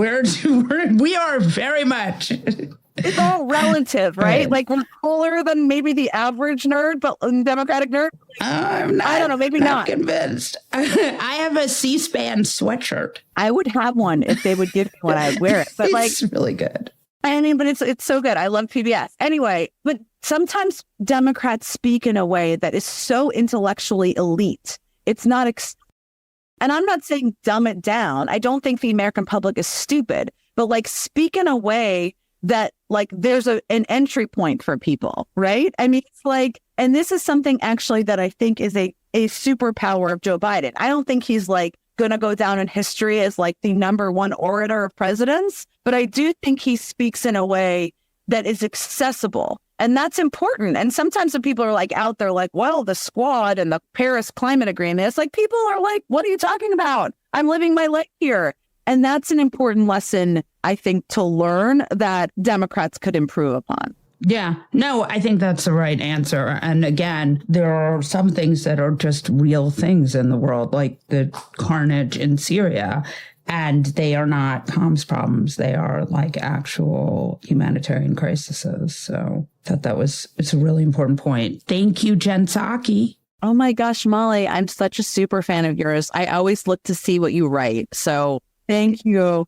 We are very much. It's all relative, right? Like we're cooler than maybe the average nerd, but Democratic nerd. I don't know, maybe not convinced. I have a C-SPAN sweatshirt. I would have one if they would give me one. I'd wear it. But it's really good. I mean, but it's so good. I love PBS. Anyway, but sometimes Democrats speak in a way that is so intellectually elite. It's not, and I'm not saying dumb it down. I don't think the American public is stupid, but like speak in a way that like there's an entry point for people, right? I mean, it's like, and this is something actually that I think is a superpower of Joe Biden. I don't think he's like going to go down in history as like the number one orator of presidents, but I do think he speaks in a way that is accessible. And that's important. And sometimes when people are like out there like, well, the Squad and the Paris Climate Agreement, it's like people are like, what are you talking about? I'm living my life here. And that's an important lesson, I think, to learn that Democrats could improve upon. Yeah, no, I think that's the right answer. And again, there are some things that are just real things in the world, like the carnage in Syria. And they are not comms problems. They are like actual humanitarian crises. So I thought it's a really important point. Thank you, Jen Psaki. Oh my gosh, Molly, I'm such a super fan of yours. I always look to see what you write. So thank you.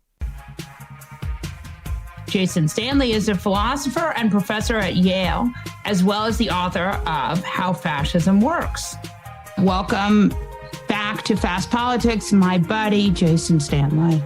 Jason Stanley is a philosopher and professor at Yale, as well as the author of How Fascism Works. Welcome back to Fast Politics, my buddy, Jason Stanley.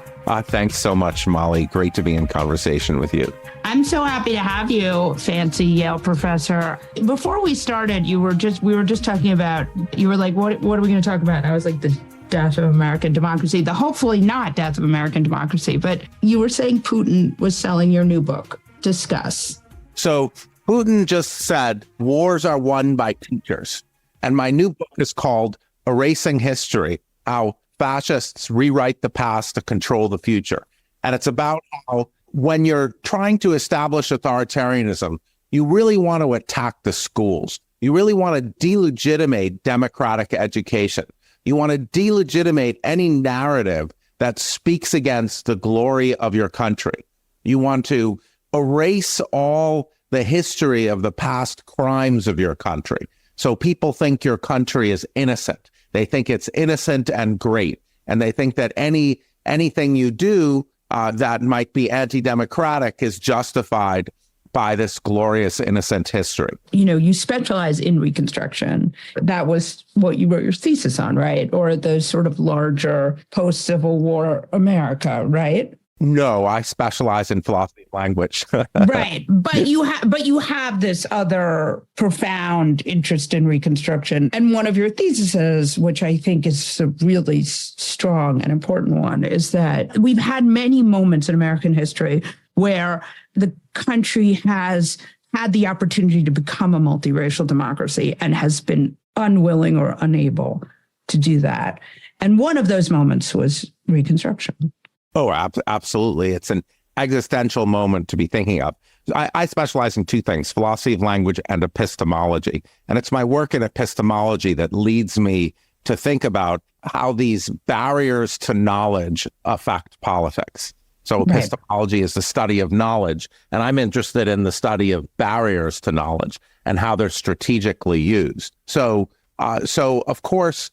Thanks so much, Molly. Great to be in conversation with you. I'm so happy to have you, fancy Yale professor. Before we started, we were just talking about, you were like, what are we going to talk about? And I was like, the death of American democracy, the hopefully not death of American democracy. But you were saying Putin was selling your new book. Discuss. So Putin just said wars are won by teachers. And my new book is called Erasing History, How Fascists Rewrite the Past to Control the Future. And it's about how when you're trying to establish authoritarianism, you really want to attack the schools. You really want to delegitimate democratic education. You want to delegitimate any narrative that speaks against the glory of your country. You want to erase all the history of the past crimes of your country. So people think your country is innocent. They think it's innocent and great. And they think that anything you do that might be anti-democratic is justified by this glorious, innocent history. You know, you specialize in Reconstruction. That was what you wrote your thesis on, right? Or the sort of larger post-Civil War America, right? No, I specialize in philosophy of language. Right. But you have this other profound interest in Reconstruction. And one of your theses, which I think is a really strong and important one, is that we've had many moments in American history where the country has had the opportunity to become a multiracial democracy and has been unwilling or unable to do that. And one of those moments was Reconstruction. Oh, absolutely. It's an existential moment to be thinking of. I specialize in two things, philosophy of language and epistemology. And it's my work in epistemology that leads me to think about how these barriers to knowledge affect politics. So epistemology is the study of knowledge, and I'm interested in the study of barriers to knowledge and how they're strategically used. So of course,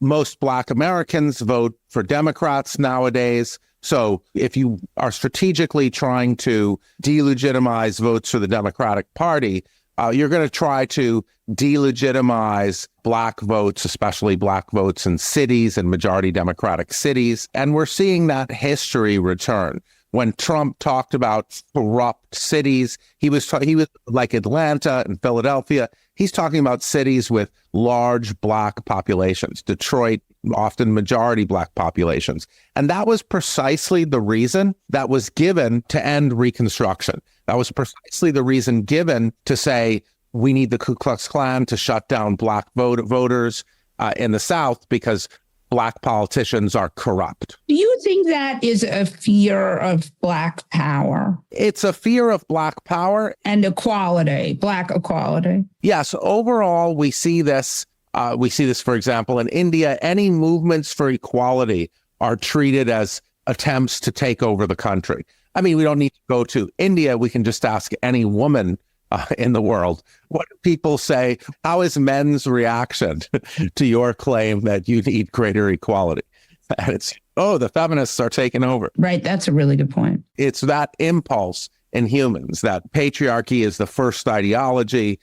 most Black Americans vote for Democrats nowadays. So if you are strategically trying to delegitimize votes for the Democratic Party, you're going to try to delegitimize Black votes, especially Black votes in cities and majority Democratic cities. And we're seeing that history return. When Trump talked about corrupt cities, he was like Atlanta and Philadelphia. He's talking about cities with large Black populations, Detroit, often majority Black populations. And that was precisely the reason that was given to end Reconstruction. That was precisely the reason given to say, we need the Ku Klux Klan to shut down Black voters in the South because Black politicians are corrupt. Do you think that is a fear of Black power? It's a fear of Black power. And equality, Black equality. Yes, overall, we see this. For example, in India. Any movements for equality are treated as attempts to take over the country. I mean, we don't need to go to India. We can just ask any woman in the world. What do people say? How is men's reaction to your claim that you need greater equality? And it's, the feminists are taking over. Right. That's a really good point. It's that impulse in humans that patriarchy is the first ideology.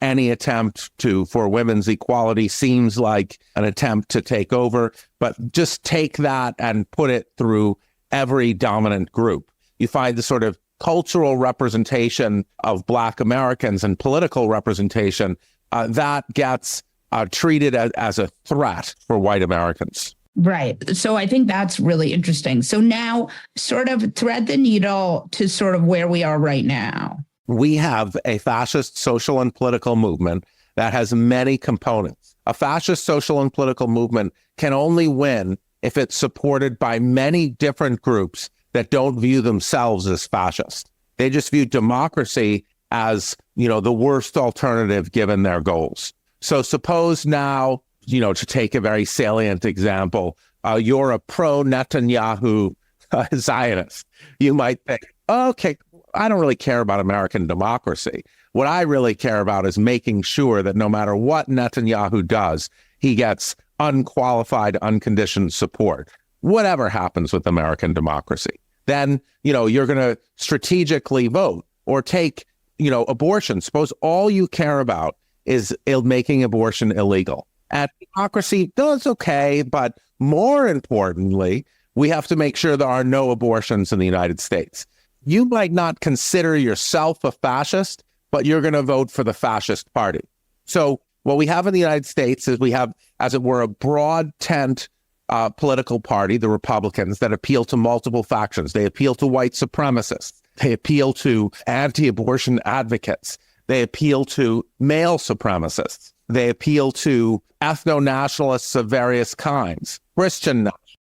Any attempt for women's equality seems like an attempt to take over, but just take that and put it through every dominant group. You find the sort of cultural representation of Black Americans and political representation that gets treated as a threat for white Americans. Right. So I think that's really interesting. So now sort of thread the needle to sort of where we are right now. We have a fascist social and political movement that has many components. A fascist social and political movement can only win if it's supported by many different groups that don't view themselves as fascist. They just view democracy as, the worst alternative given their goals. So suppose now, to take a very salient example, you're a pro-Netanyahu Zionist. You might think, okay, I don't really care about American democracy. What I really care about is making sure that no matter what Netanyahu does, he gets unqualified, unconditioned support. Whatever happens with American democracy, then, you're going to strategically vote or take, abortion. Suppose all you care about is making abortion illegal. And democracy, it's okay. But more importantly, we have to make sure there are no abortions in the United States. You might not consider yourself a fascist, but you're going to vote for the fascist party. So what we have in the United States is we have, as it were, a broad tent political party, the Republicans, that appeal to multiple factions. They appeal to white supremacists. They appeal to anti-abortion advocates. They appeal to male supremacists. They appeal to ethno-nationalists of various kinds, Christian nationalists.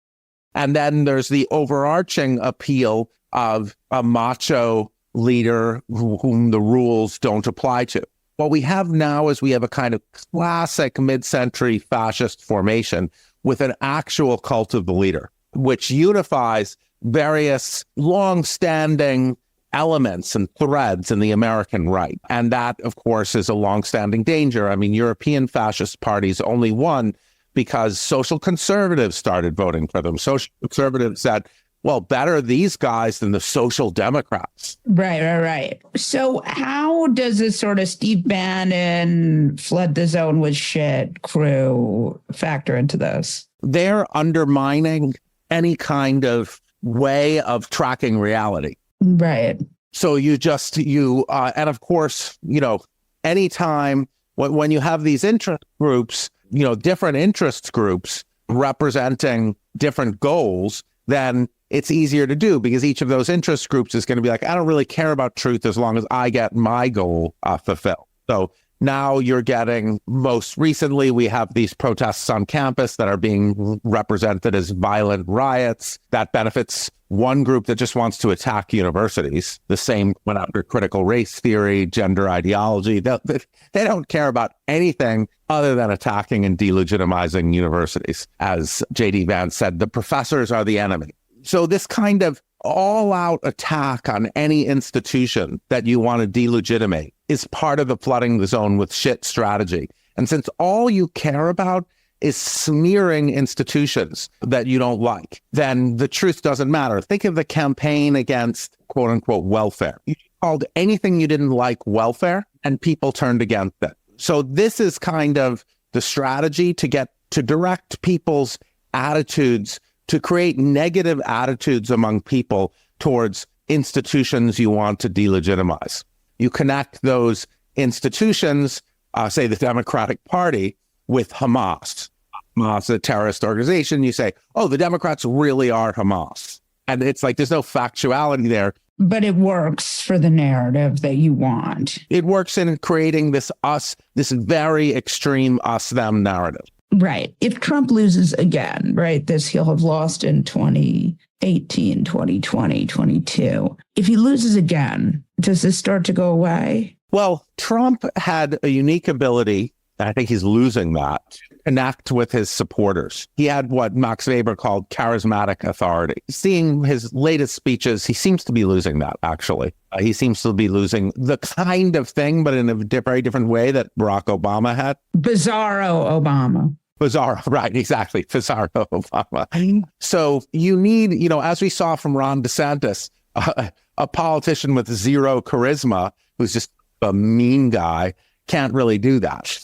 And then there's the overarching appeal of a macho leader whom the rules don't apply to. What we have now is we have a kind of classic mid-century fascist formation with an actual cult of the leader, which unifies various long-standing elements and threads in the American right. And that, of course, is a long-standing danger. I mean, European fascist parties only won because social conservatives started voting for them. Social conservatives said, well, better these guys than the social democrats. Right. So how does this sort of Steve Bannon flood the zone with shit crew factor into this? They're undermining any kind of way of tracking reality. Right. So and of course, anytime when you have these interest groups, different interest groups representing different goals, then it's easier to do because each of those interest groups is going to be like, I don't really care about truth as long as I get my goal fulfilled. So now you're getting, most recently, we have these protests on campus that are being represented as violent riots. That benefits one group that just wants to attack universities. The same went after critical race theory, gender ideology. They don't care about anything other than attacking and delegitimizing universities. As J.D. Vance said, the professors are the enemy. So this kind of all-out attack on any institution that you want to delegitimate is part of the flooding the zone with shit strategy. And since all you care about is smearing institutions that you don't like, then the truth doesn't matter. Think of the campaign against quote-unquote welfare. You called anything you didn't like welfare, and people turned against it. So this is kind of the strategy to direct people's attitudes, to create negative attitudes among people towards institutions you want to delegitimize. You connect those institutions, say the Democratic Party, with Hamas. Hamas, a terrorist organization. You say, oh, the Democrats really are Hamas. And it's like there's no factuality there. But it works for the narrative that you want. It works in creating this very extreme us-them narrative. Right. If Trump loses again, right, he'll have lost in 2018, 2020, 22. If he loses again, does this start to go away? Well, Trump had a unique ability, and I think he's losing that, to connect with his supporters. He had what Max Weber called charismatic authority. Seeing his latest speeches, he seems to be losing that, actually. He seems to be losing the kind of thing, but in a very different way that Barack Obama had. Bizarro Obama. Bizarro, right, exactly. Bizarro Obama. So you need, as we saw from Ron DeSantis, a politician with zero charisma, who's just a mean guy, can't really do that.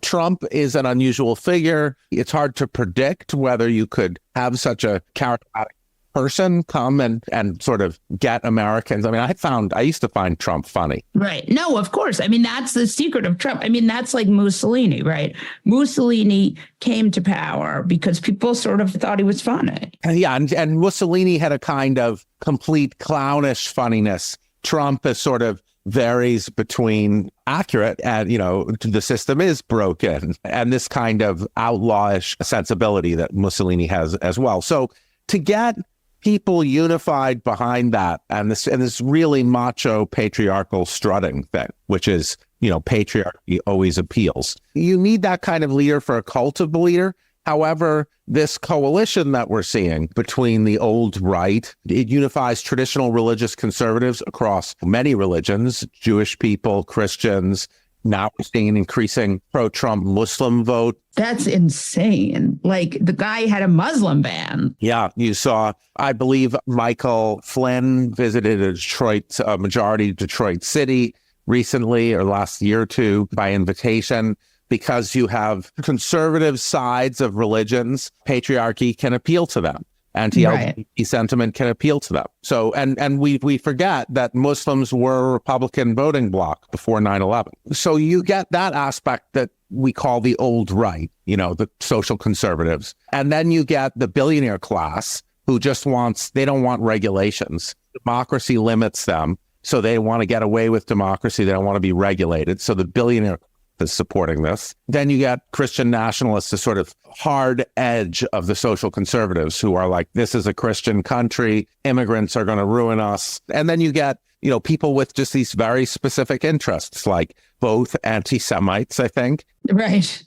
Trump is an unusual figure. It's hard to predict whether you could have such a charismatic person come and sort of get Americans. I mean, I used to find Trump funny. Right. No, of course. I mean, that's the secret of Trump. I mean, that's like Mussolini, right? Mussolini came to power because people sort of thought he was funny. Yeah. And Mussolini had a kind of complete clownish funniness. Trump is sort of varies between accurate and, the system is broken, and this kind of outlawish sensibility that Mussolini has as well. So to get people unified behind that and this really macho patriarchal strutting thing, which is, patriarchy always appeals. You need that kind of leader for a cult of the leader. However, this coalition that we're seeing between the old right, it unifies traditional religious conservatives across many religions, Jewish people, Christians. Now we're seeing an increasing pro-Trump Muslim vote. That's insane. Like the guy had a Muslim ban. Yeah, you saw, I believe Michael Flynn visited a majority Detroit city recently or last year or two by invitation. Because you have conservative sides of religions, patriarchy can appeal to them. Anti-LGBT sentiment can appeal to them. So, and we forget that Muslims were a Republican voting bloc before 9/11. So you get that aspect that we call the old right, the social conservatives. And then you get the billionaire class who just they don't want regulations. Democracy limits them. So they want to get away with democracy. They don't want to be regulated. So the billionaire is supporting this. Then you get Christian nationalists, the sort of hard edge of the social conservatives who are like, this is a Christian country, immigrants are going to ruin us. And then you get, people with just these very specific interests, like both anti-Semites, I think. Right.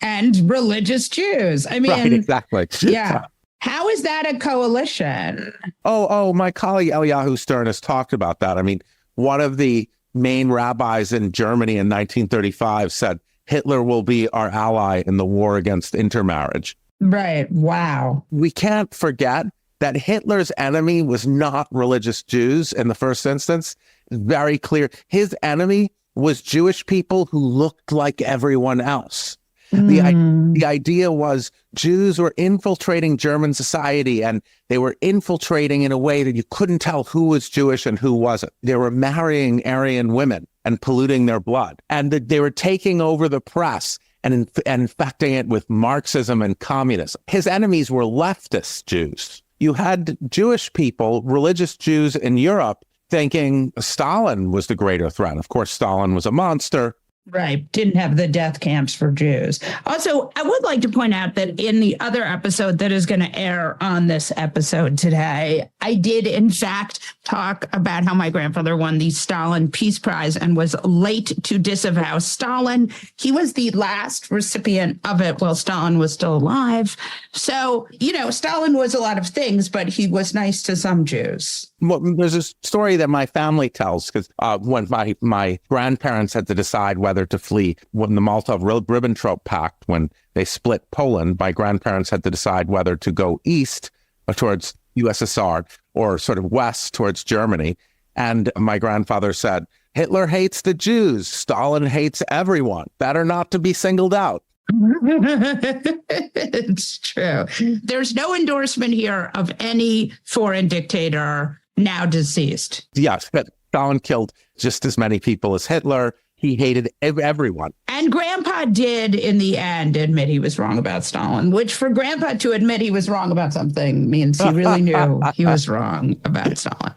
And religious Jews. I mean, right, exactly. Yeah. How is that a coalition? Oh, my colleague Eliyahu Stern has talked about that. I mean, one of the main rabbis in Germany in 1935 said, Hitler will be our ally in the war against intermarriage. Right. Wow. We can't forget that Hitler's enemy was not religious Jews in the first instance. Very clear. His enemy was Jewish people who looked like everyone else. The idea was Jews were infiltrating German society, and they were infiltrating in a way that you couldn't tell who was Jewish and who wasn't. They were marrying Aryan women and polluting their blood. And they were taking over the press and infecting it with Marxism and communism. His enemies were leftist Jews. You had Jewish people, religious Jews in Europe, thinking Stalin was the greater threat. Of course, Stalin was a monster. Right. Didn't have the death camps for Jews. Also, I would like to point out that in the other episode that is going to air on this episode today, I did, in fact, talk about how my grandfather won the Stalin Peace Prize and was late to disavow Stalin. He was the last recipient of it while Stalin was still alive. So, Stalin was a lot of things, but he was nice to some Jews. Well, there's a story that my family tells, because when my grandparents had to decide whether to flee, when the Molotov-Ribbentrop Pact, when they split Poland, my grandparents had to decide whether to go east towards USSR or sort of west towards Germany. And my grandfather said, Hitler hates the Jews. Stalin hates everyone. Better not to be singled out. It's true. There's no endorsement here of any foreign dictator now deceased. Yes, but Stalin killed just as many people as Hitler. He hated everyone. And Grandpa did, in the end, admit he was wrong about Stalin, which for Grandpa to admit he was wrong about something means he really knew he was wrong about Stalin.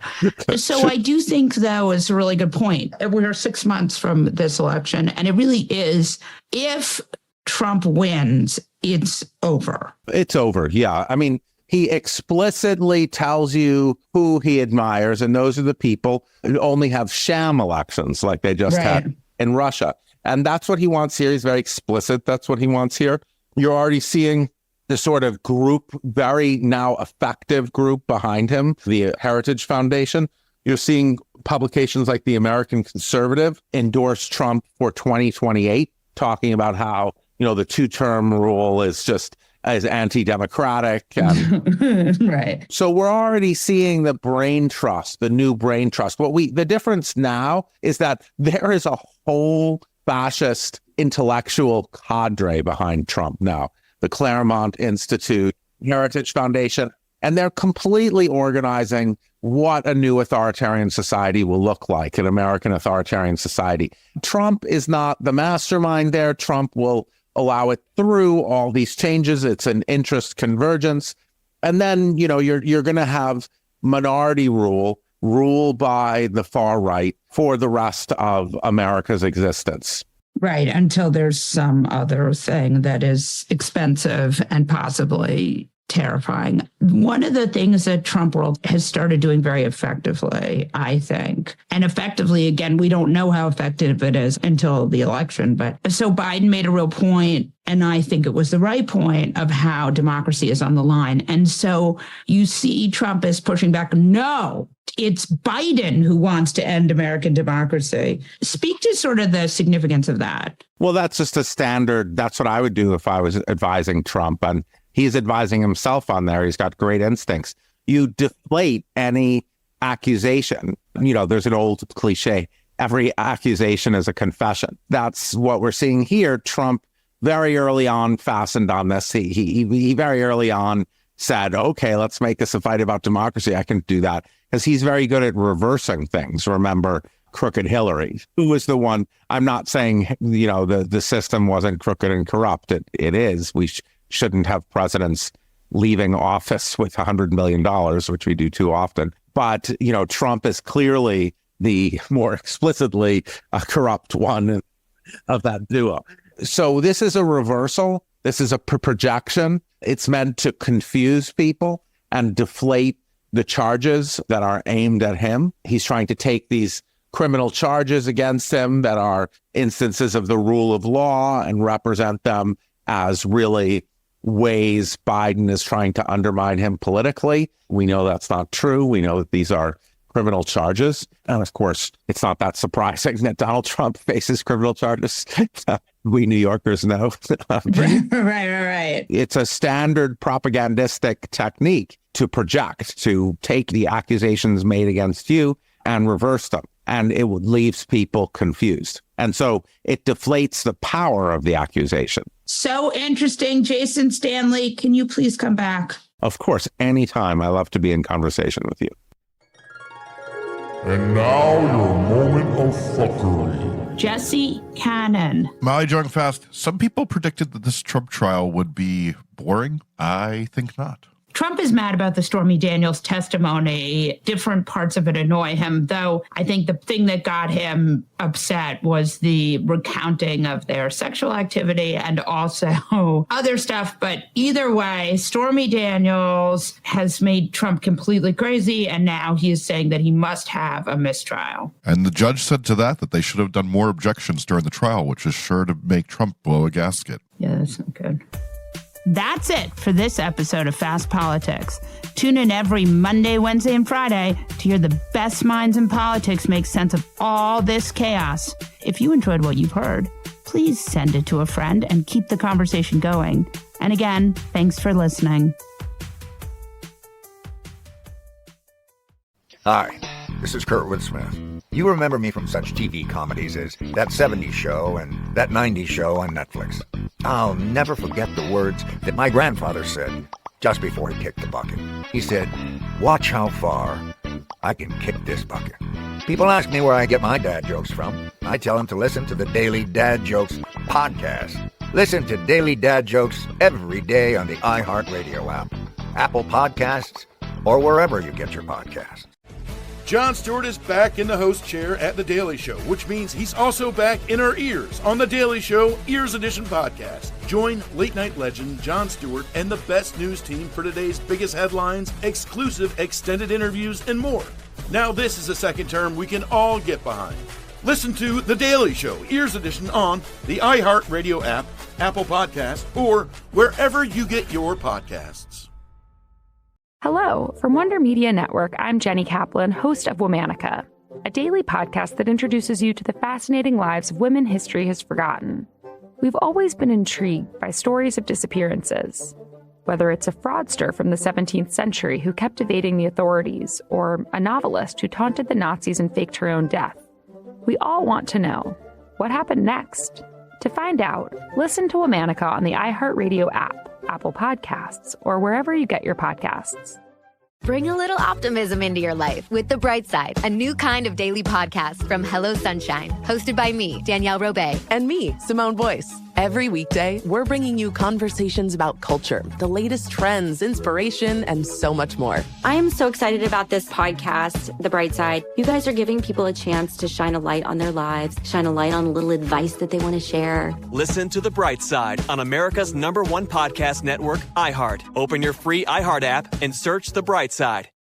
So I do think, though, is a really good point. We're 6 months from this election, and it really is, if Trump wins, it's over. It's over, yeah. I mean, he explicitly tells you who he admires, and those are the people who only have sham elections like they just had in Russia. And that's what he wants here. He's very explicit. That's what he wants here. You're already seeing the sort of group, very now effective group behind him, the Heritage Foundation. You're seeing publications like the American Conservative endorse Trump for 2028, talking about how, the two-term rule is just as anti-democratic. Right. So we're already seeing the brain trust, the new brain trust. The difference now is that there is a whole fascist intellectual cadre behind Trump now. The Claremont Institute, Heritage Foundation, and they're completely organizing what a new authoritarian society will look like, an American authoritarian society. Trump is not the mastermind there. Trump will allow it through all these changes. It's an interest convergence. And then, you're going to have minority rule by the far right for the rest of America's existence. Right, until there's some other thing that is expensive and possibly terrifying. One of the things that Trump world has started doing very effectively, I think, and effectively, again, we don't know how effective it is until the election. But so Biden made a real point, and I think it was the right point, of how democracy is on the line. And so you see Trump is pushing back. No, it's Biden who wants to end American democracy. Speak to sort of the significance of that. Well, that's just a standard. That's what I would do if I was advising Trump. And he's advising himself on there. He's got great instincts. You deflate any accusation. There's an old cliche. Every accusation is a confession. That's what we're seeing here. Trump very early on fastened on this. He very early on said, okay, let's make this a fight about democracy. I can do that. Because he's very good at reversing things. Remember Crooked Hillary, who was the one. I'm not saying, the system wasn't crooked and corrupt. It is. We shouldn't have presidents leaving office with $100 million, which we do too often. But, Trump is clearly the more explicitly corrupt one of that duo. So this is a reversal. This is a projection. It's meant to confuse people and deflate the charges that are aimed at him. He's trying to take these criminal charges against him that are instances of the rule of law and represent them as really ways Biden is trying to undermine him politically. We know that's not true. We know that these are criminal charges. And of course, it's not that surprising that Donald Trump faces criminal charges. We New Yorkers know. Right. It's a standard propagandistic technique to project, to take the accusations made against you and reverse them. And it leaves people confused. And so it deflates the power of the accusation. So interesting. Jason Stanley, can you please come back? Of course, anytime. I love to be in conversation with you. And now your moment of fuckery. Jesse Cannon. Molly Jong Fast, some people predicted that this Trump trial would be boring. I think not. Trump is mad about the Stormy Daniels testimony. Different parts of it annoy him, though I think the thing that got him upset was the recounting of their sexual activity and also other stuff. But either way, Stormy Daniels has made Trump completely crazy, and now he is saying that he must have a mistrial. And the judge said to that they should have done more objections during the trial, which is sure to make Trump blow a gasket. Yeah, that's not good. That's it for this episode of Fast Politics. Tune in every Monday, Wednesday, and Friday to hear the best minds in politics make sense of all this chaos. If you enjoyed what you've heard, please send it to a friend and keep the conversation going. And again, thanks for listening. Hi, this is Kurtwood Smith. You remember me from such TV comedies as That 70s Show and That 90s Show on Netflix. I'll never forget the words that my grandfather said just before he kicked the bucket. He said, "Watch how far I can kick this bucket." People ask me where I get my dad jokes from. I tell them to listen to the Daily Dad Jokes podcast. Listen to Daily Dad Jokes every day on the iHeartRadio app, Apple Podcasts, or wherever you get your podcasts. Jon Stewart is back in the host chair at The Daily Show, which means he's also back in our ears on The Daily Show Ears Edition podcast. Join late-night legend Jon Stewart and the best news team for today's biggest headlines, exclusive extended interviews, and more. Now this is a second term we can all get behind. Listen to The Daily Show Ears Edition on the iHeartRadio app, Apple Podcasts, or wherever you get your podcasts. Hello, from Wonder Media Network, I'm Jenny Kaplan, host of Womanica, a daily podcast that introduces you to the fascinating lives of women history has forgotten. We've always been intrigued by stories of disappearances, whether it's a fraudster from the 17th century who kept evading the authorities, or a novelist who taunted the Nazis and faked her own death. We all want to know, what happened next? To find out, listen to Womanica on the iHeartRadio app, Apple Podcasts, or wherever you get your podcasts. Bring a little optimism into your life with The Bright Side, a new kind of daily podcast from Hello Sunshine, hosted by me, Danielle Robay. And me, Simone Boyce. Every weekday, we're bringing you conversations about culture, the latest trends, inspiration, and so much more. I am so excited about this podcast, The Bright Side. You guys are giving people a chance to shine a light on their lives, shine a light on a little advice that they want to share. Listen to The Bright Side on America's #1 podcast network, iHeart. Open your free iHeart app and search The Bright Side.